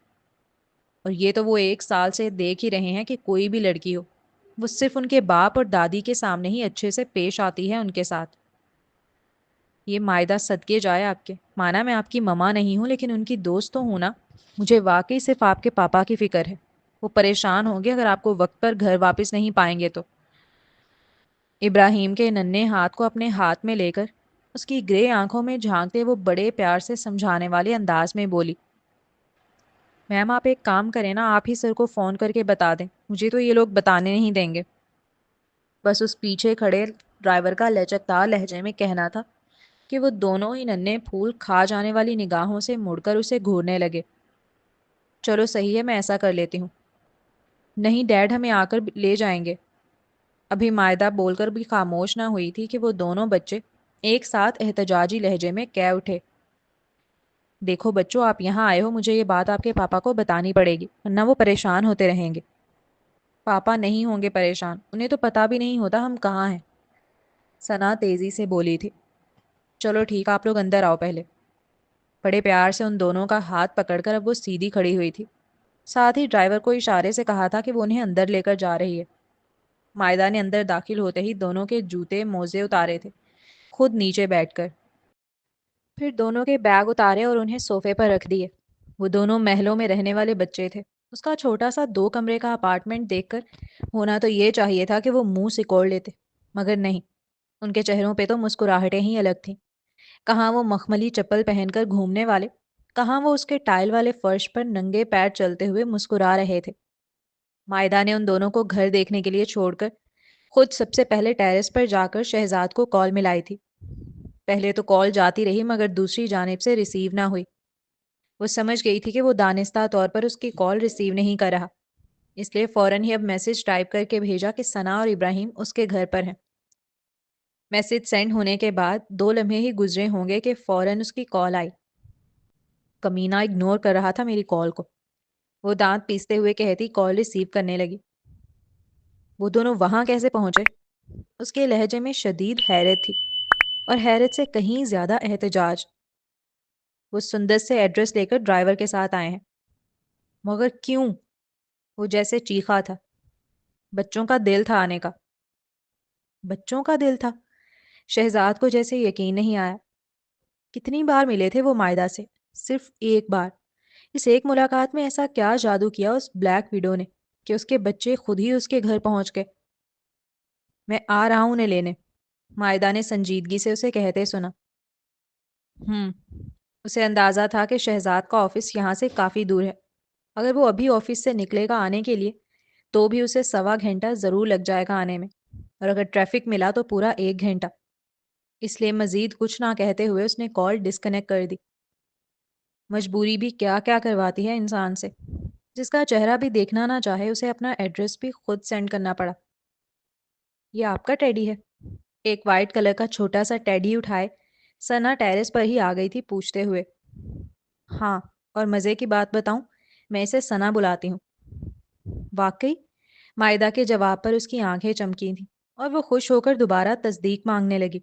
اور یہ تو وہ 1 سال سے دیکھ ہی رہے ہیں کہ کوئی بھی لڑکی ہو، وہ صرف ان کے باپ اور دادی کے سامنے ہی اچھے سے پیش آتی ہے ان کے ساتھ۔ یہ مائدہ صدقے جائے آپ کے، مانا میں آپ کی مما نہیں ہوں لیکن ان کی دوست تو ہوں نا۔ مجھے واقعی صرف آپ کے پاپا کی فکر ہے، وہ پریشان ہوں گے اگر آپ کو وقت پر گھر واپس نہیں پائیں گے تو۔ ابراہیم کے ننھے ہاتھ کو اپنے ہاتھ میں لے کر اس کی گرے آنکھوں میں جھانکتے وہ بڑے پیار سے سمجھانے والے انداز میں بولی، میم آپ ایک کام کریں نا، آپ ہی سر کو فون کر کے بتا دیں، مجھے تو یہ لوگ بتانے نہیں دیں گے۔ بس اس پیچھے کھڑے ڈرائیور کا لچکدار لہجے میں کہنا تھا کہ وہ دونوں ہی ننھے پھول کھا جانے والی نگاہوں سے مڑ کر اسے گھورنے لگے۔ چلو صحیح ہے، میں ایسا کر لیتی ہوں۔ نہیں ڈیڈ، ہمیں آ کر لے جائیں گے۔ ابھی مائدہ بول کر بھی خاموش نہ ہوئی تھی کہ وہ دونوں بچے ایک ساتھ احتجاجی لہجے میں کہہ اٹھے، دیکھو بچوں، آپ یہاں آئے ہو، مجھے یہ بات آپ کے پاپا کو بتانی پڑے گی ورنہ وہ پریشان ہوتے رہیں گے۔ پاپا نہیں ہوں گے پریشان، انہیں تو پتہ بھی نہیں ہوتا ہم کہاں ہیں، ثنا تیزی سے بولی تھی۔ چلو ٹھیک، آپ لوگ اندر آؤ پہلے۔ بڑے پیار سے ان دونوں کا ہاتھ پکڑ کر اب وہ سیدھی کھڑی ہوئی تھی، ساتھ ہی ڈرائیور کو اشارے سے کہا تھا کہ وہ انہیں اندر لے کر جا رہی ہے۔ مائدہ نے اندر داخل ہوتے ہی دونوں کے جوتے موزے اتارے تھے، خود نیچے بیٹھ کر، پھر دونوں کے بیگ اتارے اور انہیں صوفے پر رکھ دیے۔ وہ دونوں محلوں میں رہنے والے بچے تھے۔ اس کا چھوٹا سا 2 کمرے کا اپارٹمنٹ دیکھ کر ہونا تو یہ چاہیے تھا کہ وہ منہ سکوڑ لیتے، مگر نہیں، ان کے چہروں پہ تو مسکراہٹیں ہی الگ تھیں۔ کہاں وہ مخملی چپل پہن کر گھومنے والے، کہاں وہ اس کے ٹائل والے فرش پر ننگے پیر چلتے ہوئے مسکرا رہے تھے۔ مائدہ نے ان دونوں کو گھر دیکھنے کے لیے چھوڑ کر خود سب سے پہلے ٹیرس پر جا کر شہزاد کو کال ملائی تھی۔ پہلے تو کال جاتی رہی مگر دوسری جانب سے ریسیو نہ ہوئی۔ وہ سمجھ گئی تھی کہ وہ دانستہ طور پر اس کی کال ریسیو نہیں کر رہا، اس لیے فوراً ہی اب میسج ٹائپ کر کے بھیجا کہ ثنا اور ابراہیم اس کے گھر پر ہیں۔ میسج سینڈ ہونے کے بعد 2 لمحے ہی گزرے ہوں گے کہ فوراً اس کی کال آئی۔ کمینہ اگنور کر رہا تھا میری کال کو، وہ دانت پیستے ہوئے کہتی کال ریسیو کرنے لگی۔ وہ دونوں وہاں کیسے پہنچے؟ اس کے لہجے میں شدید حیرت تھی، اور حیرت سے کہیں زیادہ احتجاج۔ وہ سندس سے ایڈریس لے کر ڈرائیور کے ساتھ آئے ہیں، مگر کیوں؟ وہ جیسے چیخا تھا۔ بچوں کا دل تھا آنے کا۔ بچوں کا دل تھا؟ شہزاد کو جیسے یقین نہیں آیا۔ کتنی بار ملے تھے وہ مائدہ سے؟ صرف ایک بار۔ اس ایک ملاقات میں ایسا کیا جادو کیا اس بلیک ویڈو نے کہ اس کے بچے خود ہی اس کے گھر پہنچ گئے؟ میں آ رہا ہوں انہیں لینے، مائدہ نے سنجیدگی سے اسے کہتے سنا۔ اسے اندازہ تھا کہ شہزاد کا آفس یہاں سے کافی دور ہے، اگر وہ ابھی آفس سے نکلے گا آنے کے لیے تو بھی اسے 1.25 گھنٹہ ضرور لگ جائے گا آنے میں، اور اگر ٹریفک ملا تو پورا 1 گھنٹہ۔ اس لیے مزید کچھ نہ کہتے ہوئے اس نے کال ڈسکنیکٹ کر دی۔ مجبوری بھی کیا کیا کرواتی ہے انسان سے، جس کا چہرہ بھی دیکھنا نہ چاہے اسے اپنا ایڈریس بھی خود سینڈ کرنا پڑا۔ یہ آپ کا ٹیڈی ہے؟ ایک وائٹ کلر کا چھوٹا سا ٹیڈی اٹھائے ثنا ٹیرس پر ہی آ گئی تھی پوچھتے ہوئے۔ ہاں، اور مزے کی بات بتاؤں، میں اسے ثنا بلاتی ہوں۔ واقعی؟ مائدہ کے جواب پر اس کی آنکھیں چمکی تھیں اور وہ خوش ہو کر دوبارہ تصدیق مانگنے لگی۔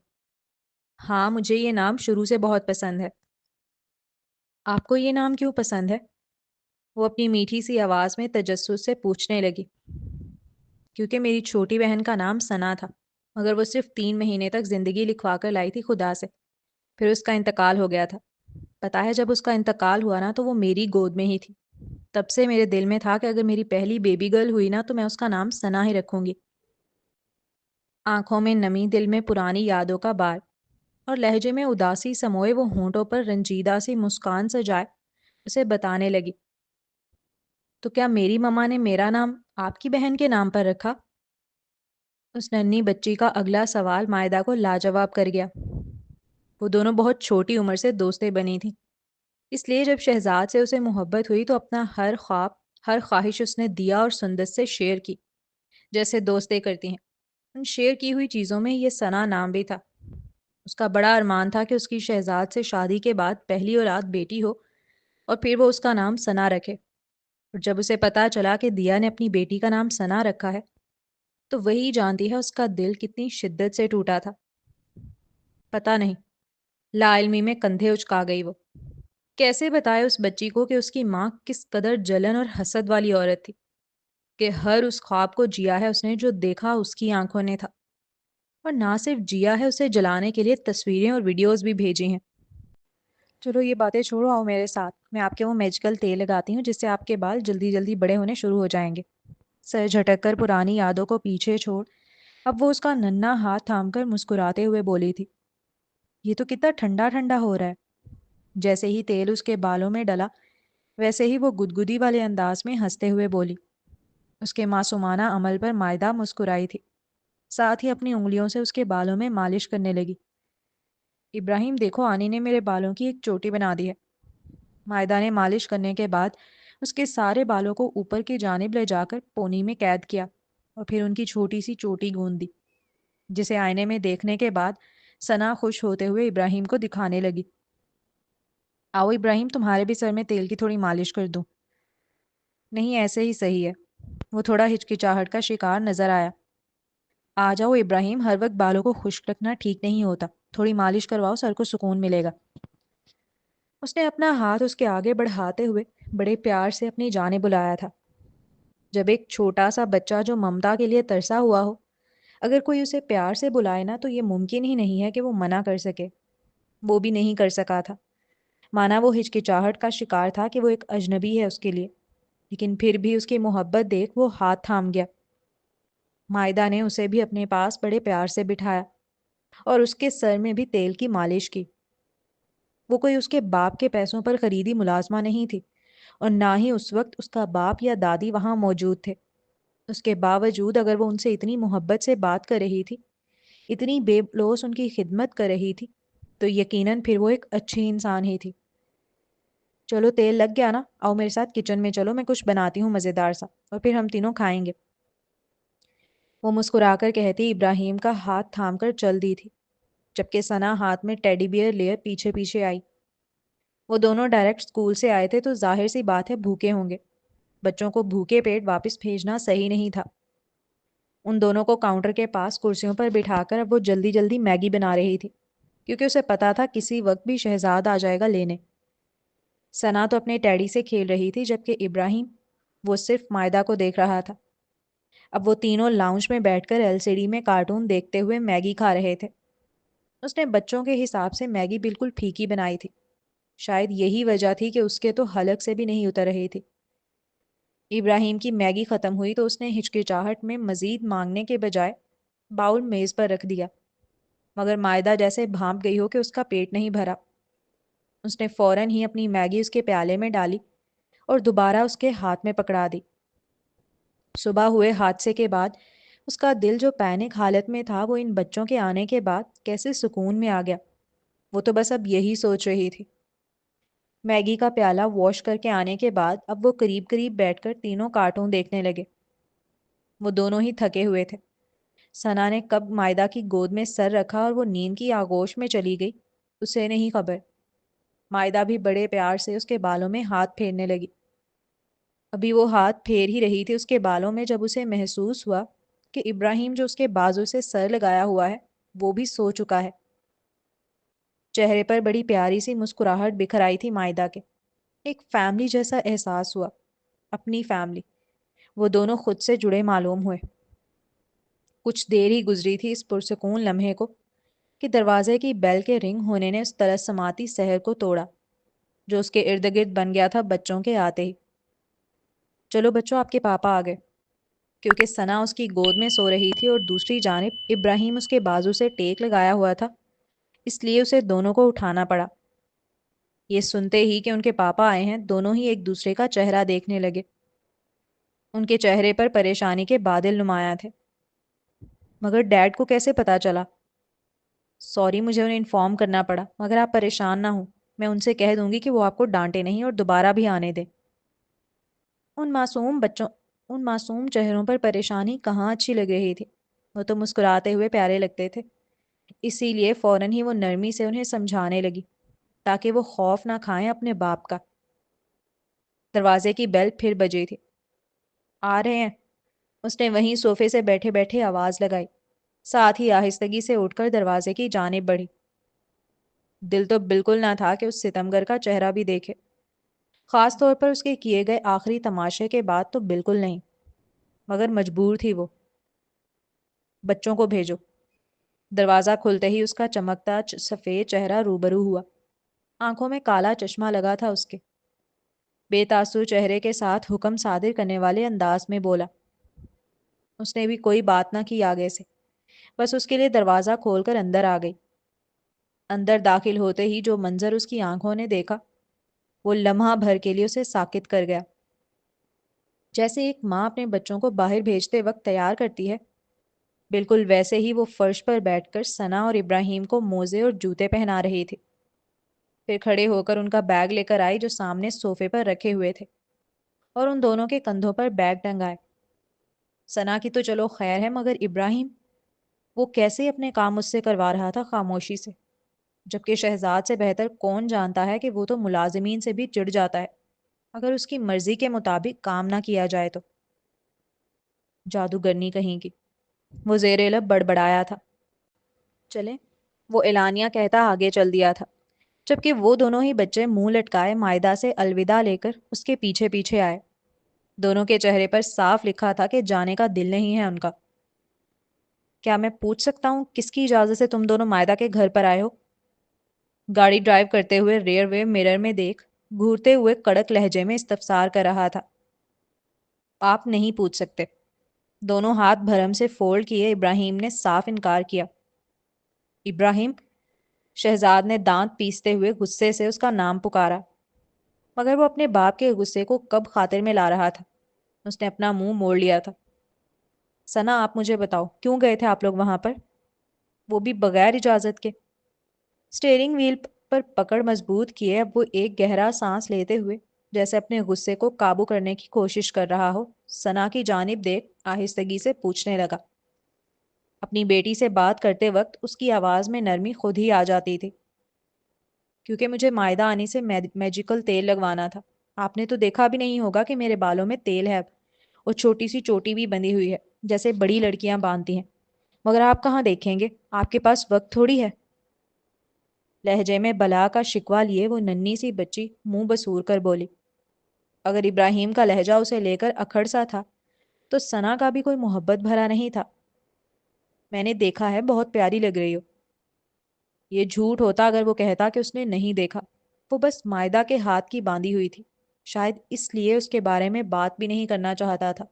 ہاں، مجھے یہ نام شروع سے بہت پسند ہے۔ آپ کو یہ نام کیوں پسند ہے؟ وہ اپنی میٹھی سی آواز میں تجسس سے پوچھنے لگی۔ کیونکہ میری چھوٹی بہن کا نام ثنا تھا، مگر وہ صرف 3 مہینے تک زندگی لکھوا کر لائی تھی خدا سے، پھر اس کا انتقال ہو گیا تھا۔ پتا ہے جب اس کا انتقال ہوا نا تو وہ میری گود میں ہی تھی، تب سے میرے دل میں تھا کہ اگر میری پہلی بیبی گرل ہوئی نا تو میں اس کا نام ثنا ہی رکھوں گی۔ آنکھوں میں نمی، دل میں پرانی یادوں کا بار، اور لہجے میں اداسی سموئے وہ ہونٹوں پر رنجیدہ سی مسکان سجائے اسے بتانے لگی، تو کیا میری مما نے میرا نام آپ کی بہن کے نام پر رکھا؟ اس ننھی بچی کا اگلا سوال مائدہ کو لاجواب کر گیا۔ وہ دونوں بہت چھوٹی عمر سے دوستیں بنی تھیں، اس لیے جب شہزاد سے اسے محبت ہوئی تو اپنا ہر خواب، ہر خواہش اس نے دیا اور سندس سے شیئر کی، جیسے دوستیں کرتی ہیں۔ ان شیئر کی ہوئی چیزوں میں یہ ثنا نام بھی تھا۔ اس کا بڑا ارمان تھا کہ اس کی شہزاد سے شادی کے بعد پہلی اولاد بیٹی ہو اور پھر وہ اس کا نام ثنا رکھے۔ اور جب اسے پتا چلا کہ دیا نے اپنی بیٹی کا نام ثنا رکھا ہے تو وہی جانتی ہے اس کا دل کتنی شدت سے ٹوٹا تھا۔ پتہ نہیں، لا علمی میں کندھے اچکا گئی وہ۔ کیسے بتائے اس بچی کو کہ اس کی ماں کس قدر جلن اور حسد والی عورت تھی، کہ ہر اس خواب کو جیا ہے اس نے جو دیکھا اس کی آنکھوں نے تھا، اور نہ صرف جیا ہے، اسے جلانے کے لیے تصویریں اور ویڈیوز بھی بھیجی ہیں۔ چلو یہ باتیں چھوڑو، آؤ میرے ساتھ، میں آپ کے وہ میجیکل تیل لگاتی ہوں جس سے آپ کے بال جلدی جلدی بڑے ہونے شروع ہو جائیں گے۔ سر جھٹک کر پرانی یادوں کو پیچھے چھوڑ اب وہ اس کا ننھا ہاتھ تھام کر مسکراتے ہوئے بولی تھی، یہ تو کتنا ٹھنڈا ٹھنڈا ہو رہا ہے۔ جیسے ہی تیل اس کے بالوں میں ڈلا ویسے ہی وہ گدگدی والے انداز میں ہنستے ہوئے بولی۔ اس کے معصومانہ عمل پر مائدہ مسکرائی تھی، ساتھ ہی اپنی انگلیوں سے اس کے بالوں میں مالش کرنے لگی۔ ابراہیم دیکھو، آنی نے میرے بالوں کی ایک چوٹی بنا دی ہے۔ مائدہ نے مالش کرنے کے بعد اس کے سارے بالوں کو اوپر کی جانب لے جا کر پونی میں قید کیا اور پھر ان کی چھوٹی سی چوٹی گوند دی، جسے آئینے میں دیکھنے کے بعد ثنا خوش ہوتے ہوئے ابراہیم کو دکھانے لگی۔ آؤ ابراہیم، تمہارے بھی سر میں تیل کی تھوڑی مالش کر دوں۔ نہیں، ایسے ہی صحیح ہے۔ وہ تھوڑا ہچکچاہٹ کا شکار نظر آیا۔ آ جاؤ ابراہیم، ہر وقت بالوں کو خشک رکھنا ٹھیک نہیں ہوتا، تھوڑی مالش کرواؤ، سر کو سکون ملے گا۔ اس نے اپنا ہاتھ اس کے آگے بڑھاتے ہوئے بڑے پیار سے اپنی جانب بلایا تھا۔ جب ایک چھوٹا سا بچہ جو ممتا کے لیے ترسا ہوا ہو، اگر کوئی اسے پیار سے بلائے نا تو یہ ممکن ہی نہیں ہے کہ وہ منع کر سکے۔ وہ بھی نہیں کر سکا تھا، مانا وہ ہچکچاہٹ کا شکار تھا کہ وہ ایک اجنبی ہے اس کے لیے، لیکن پھر بھی اس کی محبت دیکھ وہ ہاتھ تھام گیا۔ مائدہ نے اسے بھی اپنے پاس بڑے پیار سے بٹھایا اور اس کے سر میں بھی تیل کی مالش کی۔ وہ کوئی اس کے باپ کے پیسوں پر خریدی ملازمہ نہیں تھی، اور نہ ہی اس وقت اس کا باپ یا دادی وہاں موجود تھے۔ اس کے باوجود اگر وہ ان سے اتنی محبت سے بات کر رہی تھی، اتنی بے لوث ان کی خدمت کر رہی تھی، تو یقیناً پھر وہ ایک اچھی انسان ہی تھی۔ چلو تیل لگ گیا نا، آؤ میرے ساتھ کچن میں چلو، میں کچھ بناتی ہوں مزیدار سا، اور پھر ہم تینوں کھائیں گے۔ وہ مسکرا کر کہتی ابراہیم کا ہاتھ تھام کر چل دی تھی، جبکہ ثنا ہاتھ میں ٹیڈی بیئر لیے پیچھے پیچھے آئی۔ وہ دونوں ڈائریکٹ اسکول سے آئے تھے تو ظاہر سی بات ہے بھوکے ہوں گے۔ بچوں کو بھوکے پیٹ واپس بھیجنا صحیح نہیں تھا۔ ان دونوں کو کاؤنٹر کے پاس کرسیوں پر بٹھا کر اب وہ جلدی جلدی میگی بنا رہی تھی، کیونکہ اسے پتا تھا کسی وقت بھی شہزاد آ جائے گا لینے۔ ثنا تو اپنے ٹیڈی سے کھیل رہی تھی، جبکہ ابراہیم وہ صرف مائدہ کو دیکھ رہا تھا۔ اب وہ تینوں لاؤنج میں بیٹھ کر LCD میں کارٹون دیکھتے ہوئے میگی کھا رہے تھے۔ اس نے بچوں کے حساب سے میگی بالکل پھیکی بنائی تھی، شاید یہی وجہ تھی کہ اس کے تو حلق سے بھی نہیں اتر رہی تھی۔ ابراہیم کی میگی ختم ہوئی تو اس نے ہچکچاہٹ میں مزید مانگنے کے بجائے باؤل میز پر رکھ دیا، مگر مائدہ جیسے بھانپ گئی ہو کہ اس کا پیٹ نہیں بھرا۔ اس نے فوراً ہی اپنی میگی اس کے پیالے میں ڈالی اور دوبارہ اس کے ہاتھ میں پکڑا دی۔ صبح ہوئے حادثے کے بعد اس کا دل جو پینک حالت میں تھا، وہ ان بچوں کے آنے کے بعد کیسے سکون میں آ گیا۔ وہ تو بس اب یہی سوچ رہی تھی۔ میگی کا پیالہ واش کر کے آنے کے بعد اب وہ قریب قریب بیٹھ کر تینوں کارٹون دیکھنے لگے۔ وہ دونوں ہی تھکے ہوئے تھے۔ ثنا نے کب مائدہ کی گود میں سر رکھا اور وہ نیند کی آغوش میں چلی گئی، اسے نہیں خبر۔ مائدہ بھی بڑے پیار سے اس کے بالوں میں ہاتھ پھیرنے لگی۔ ابھی وہ ہاتھ پھیر ہی رہی تھی اس کے بالوں میں جب اسے محسوس ہوا کہ ابراہیم جو اس کے بازو سے سر لگایا ہوا ہے وہ بھی سو چکا ہے۔ چہرے پر بڑی پیاری سی مسکراہٹ بکھر آئی تھی مائدہ کے۔ ایک فیملی جیسا احساس ہوا، اپنی فیملی۔ وہ دونوں خود سے جڑے معلوم ہوئے۔ کچھ دیر ہی گزری تھی اس پرسکون لمحے کو کہ دروازے کی بیل کے رنگ ہونے نے اس طرح سماتی سحر کو توڑا جو اس کے ارد گرد بن گیا تھا بچوں کے آتے ہی۔ چلو بچوں، آپ کے پاپا آ گئے۔ کیونکہ ثنا اس کی گود میں سو رہی تھی اور دوسری جانب ابراہیم اس کے بازو سے ٹیک لگایا ہوا تھا، اس لیے اسے دونوں کو اٹھانا پڑا۔ یہ سنتے ہی کہ ان کے پاپا آئے ہیں، دونوں ہی ایک دوسرے کا چہرہ دیکھنے لگے۔ ان کے چہرے پر پریشانی کے بادل نمایاں تھے۔ مگر ڈیڈ کو کیسے پتا چلا؟ سوری، مجھے انہیں انفارم کرنا پڑا، مگر آپ پریشان نہ ہوں، میں ان سے کہہ دوں گی کہ وہ آپ کو ڈانٹے نہیں اور دوبارہ بھی آنے دیں۔ ان معصوم بچوں ان معصوم چہروں پر پریشانی کہاں اچھی لگ رہی تھی، وہ تو مسکراتے ہوئے پیارے لگتے تھے۔ اسی لیے فوراً ہی وہ نرمی سے انہیں سمجھانے لگی تاکہ وہ خوف نہ کھائیں اپنے باپ کا۔ دروازے کی بیل پھر بجی تھی۔ آ رہے ہیں، اس نے وہیں صوفے سے بیٹھے بیٹھے آواز لگائی، ساتھ ہی آہستگی سے اٹھ کر دروازے کی جانب بڑھی۔ دل تو بالکل نہ تھا کہ اس ستمگر کا چہرہ بھی دیکھے، خاص طور پر اس کے کیے گئے آخری تماشے کے بعد تو بالکل نہیں، مگر مجبور تھی وہ۔ بچوں کو بھیجو۔ دروازہ کھلتے ہی اس کا چمکتا سفید چہرہ روبرو ہوا، آنکھوں میں کالا چشمہ لگا تھا اس کے۔ بے تاثر چہرے کے ساتھ حکم صادر کرنے والے انداز میں بولا۔ اس نے بھی کوئی بات نہ کی آگے سے، بس اس کے لیے دروازہ کھول کر اندر آ گئی۔ اندر داخل ہوتے ہی جو منظر اس کی آنکھوں نے دیکھا وہ لمحہ بھر کے لیے اسے ساکت کر گیا۔ جیسے ایک ماں اپنے بچوں کو باہر بھیجتے وقت تیار کرتی ہے، بالکل ویسے ہی وہ فرش پر بیٹھ کر ثنا اور ابراہیم کو موزے اور جوتے پہنا رہی تھی۔ پھر کھڑے ہو کر ان کا بیگ لے کر آئی جو سامنے صوفے پر رکھے ہوئے تھے، اور ان دونوں کے کندھوں پر بیگ ٹنگائے۔ ثنا کی تو چلو خیر ہے، مگر ابراہیم، وہ کیسے اپنے کام اس سے کروا رہا تھا خاموشی سے، جبکہ شہزاد سے بہتر کون جانتا ہے کہ وہ تو ملازمین سے بھی چڑ جاتا ہے اگر اس کی مرضی کے مطابق کام نہ کیا جائے تو۔ جادوگرنی کہیں کی، وہ زیر لب بڑبڑایا تھا۔ چلیں، وہ اعلانیہ کہتا آگے چل دیا تھا، جبکہ وہ دونوں ہی بچے منہ لٹکائے مائدہ سے الوداع لے کر اس کے پیچھے پیچھے آئے۔ دونوں کے چہرے پر صاف لکھا تھا کہ جانے کا دل نہیں ہے ان کا۔ کیا میں پوچھ سکتا ہوں کس کی اجازت سے تم دونوں مائدہ کے گھر پر آئے ہو؟ گاڑی ڈرائیو کرتے ہوئے ریئر وے مرر میں دیکھ گھورتے ہوئے کڑک لہجے میں استفسار کر رہا تھا۔ آپ نہیں پوچھ سکتے۔ دونوں ہاتھ بھرم سے فولڈ کیے ابراہیم نے صاف انکار کیا۔ ابراہیم؟ شہزاد نے دانت پیستے ہوئے غصے سے اس کا نام پکارا، مگر وہ اپنے باپ کے غصے کو کب خاطر میں لا رہا تھا؟ اس نے اپنا منہ موڑ لیا تھا۔ ثنا، آپ مجھے بتاؤ، کیوں گئے تھے آپ لوگ وہاں پر؟ وہ بھی بغیر اجازت کے؟ اسٹیئرنگ وہیل پر پکڑ مضبوط کیے اب وہ ایک گہرا سانس لیتے ہوئے جیسے اپنے غصے کو قابو کرنے کی کوشش کر رہا ہو، ثنا کی جانب دیکھ آہستگی سے پوچھنے لگا۔ اپنی بیٹی سے بات کرتے وقت اس کی آواز میں نرمی خود ہی آ جاتی تھی۔ کیونکہ مجھے مائدہ آنے سے میجیکل تیل لگوانا تھا۔ آپ نے تو دیکھا بھی نہیں ہوگا کہ میرے بالوں میں تیل ہے اب، اور چھوٹی سی چوٹی بھی بندھی ہوئی ہے جیسے بڑی لڑکیاں باندھتی ہیں، مگر آپ کہاں دیکھیں گے، آپ کے پاس وقت تھوڑی ہے۔ لہجے میں بلا کا شکوہ لیے وہ ننھی سی بچی منہ بسور کر بولی۔ اگر ابراہیم کا لہجہ اسے لے کر اکھڑ سا تھا تو ثنا کا بھی کوئی محبت بھرا نہیں تھا۔ میں نے دیکھا ہے، بہت پیاری لگ رہی ہو۔ یہ جھوٹ ہوتا اگر وہ کہتا کہ اس نے نہیں دیکھا۔ وہ بس مائدہ کے ہاتھ کی باندھی ہوئی تھی، شاید اس لیے اس کے بارے میں بات بھی نہیں کرنا چاہتا تھا۔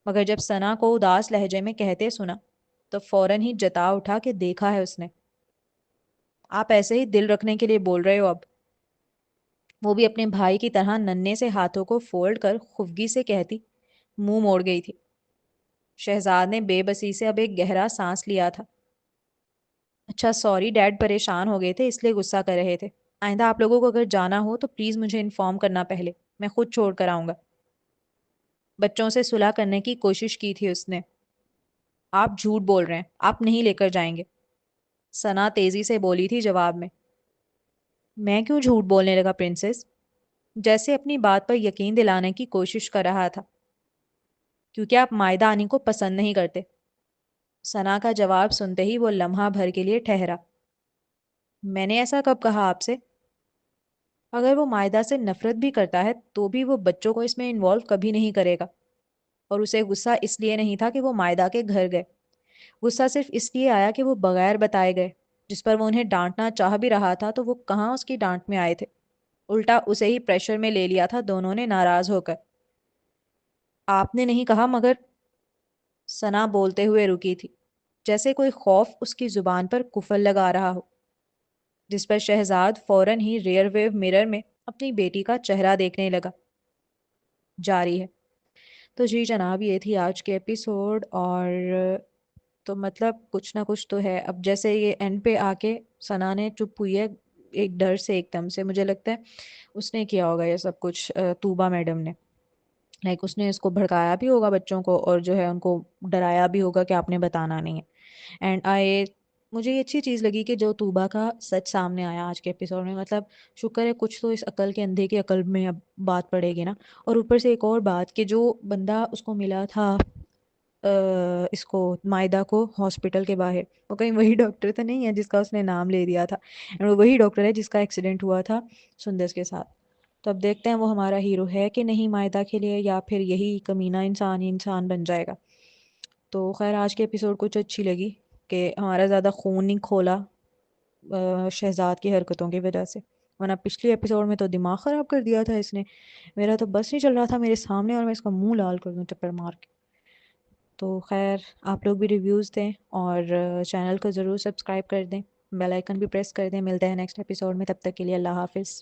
مگر جب ثنا کو اداس لہجے میں کہتے سنا تو فوراً ہی جتا اٹھا کہ دیکھا ہے اس نے۔ آپ ایسے ہی دل رکھنے کے لیے بول رہے ہو اب؟ وہ بھی اپنے بھائی کی طرح ننھے سے ہاتھوں کو فولڈ کر خفگی سے کہتی منہ موڑ گئی تھی۔ شہزاد نے بے بسی سے اب ایک گہرا سانس لیا تھا۔ اچھا سوری ڈیڈ، پریشان ہو گئے تھے اس لیے غصہ کر رہے تھے۔ آئندہ آپ لوگوں کو اگر جانا ہو تو پلیز مجھے انفارم کرنا پہلے، میں خود چھوڑ کر آؤں گا۔ بچوں سے صلح کرنے کی کوشش کی تھی اس نے۔ آپ جھوٹ بول رہے ہیں، آپ نہیں لے کر جائیں گے، ثنا تیزی سے بولی تھی جواب میں۔ میں کیوں جھوٹ بولنے لگا پرنسس؟ جیسے اپنی بات پر یقین دلانے کی کوشش کر رہا تھا۔ کیونکہ آپ مائدہ آنی کو پسند نہیں کرتے۔ ثنا کا جواب سنتے ہی وہ لمحہ بھر کے لیے ٹھہرا۔ میں نے ایسا کب کہا آپ سے؟ اگر وہ مائدہ سے نفرت بھی کرتا ہے تو بھی وہ بچوں کو اس میں انوالو کبھی نہیں کرے گا، اور اسے غصہ اس لیے نہیں تھا کہ وہ مائدہ کے گھر گئے، غصہ صرف اس لیے آیا کہ وہ بغیر بتائے گئے، جس پر وہ انہیں ڈانٹنا چاہ بھی رہا تھا تو وہ کہاں اس کی ڈانٹ میں آئے تھے، الٹا اسے ہی پریشر میں لے لیا تھا دونوں نے ناراض ہو کر۔ آپ نے نہیں کہا مگر ثنا بولتے ہوئے رکی تھی، جیسے کوئی خوف اس کی زبان پر کفل لگا رہا ہو، جس پر شہزاد فوراً ہی ریئر ویو مرر میں اپنی بیٹی کا چہرہ دیکھنے لگا۔ جاری ہے۔ تو جی جناب، یہ تھی آج کے ایپیسوڈ، اور تو مطلب کچھ نہ کچھ تو ہے۔ اب جیسے یہ اینڈ پہ آ کے ثنا نے چپ ہوئی ہے ایک ڈر سے، ایک دم سے مجھے لگتا ہے اس نے کیا ہوگا یہ سب کچھ، طوبہ میڈم نے، لائک اس نے اس کو بھڑکایا بھی ہوگا بچوں کو، اور جو ہے ان کو ڈرایا بھی ہوگا کہ آپ نے بتانا نہیں ہے۔ اینڈ مجھے یہ اچھی چیز لگی کہ جو طوبہ کا سچ سامنے آیا آج کے ایپیسوڈ میں، مطلب شکر ہے کچھ تو اس عقل کے اندھے کی عقل میں اب بات پڑے گی نا۔ اور اوپر سے ایک اور بات کہ جو بندہ اس کو ملا تھا، اس کو مائدہ کو ہاسپٹل کے باہر، وہ کہیں وہی ڈاکٹر تو نہیں ہے جس کا اس نے نام لے دیا تھا، اور وہی ڈاکٹر ہے جس کا ایکسیڈنٹ ہوا تھا سندس کے ساتھ۔ تو اب دیکھتے ہیں وہ ہمارا ہیرو ہے کہ نہیں مائدہ کے لیے، یا پھر یہی کمینہ انسان ہی انسان بن جائے گا۔ تو خیر آج کے ایپیسوڈ کچھ اچھی لگی کہ ہمارا زیادہ خون نہیں کھولا شہزاد کی حرکتوں کی وجہ سے، ورنہ پچھلی ایپیسوڈ میں تو دماغ خراب کر دیا تھا اس نے، میرا تو بس نہیں چل رہا تھا میرے سامنے اور میں اس کا منہ لال کر دوں چپڑ مار کے۔ تو خیر آپ لوگ بھی ریویوز دیں، اور چینل کو ضرور سبسکرائب کر دیں، بیل آئیکن بھی پریس کر دیں۔ ملتے ہیں نیکسٹ ایپیسوڈ میں، تب تک کے لیے اللہ حافظ۔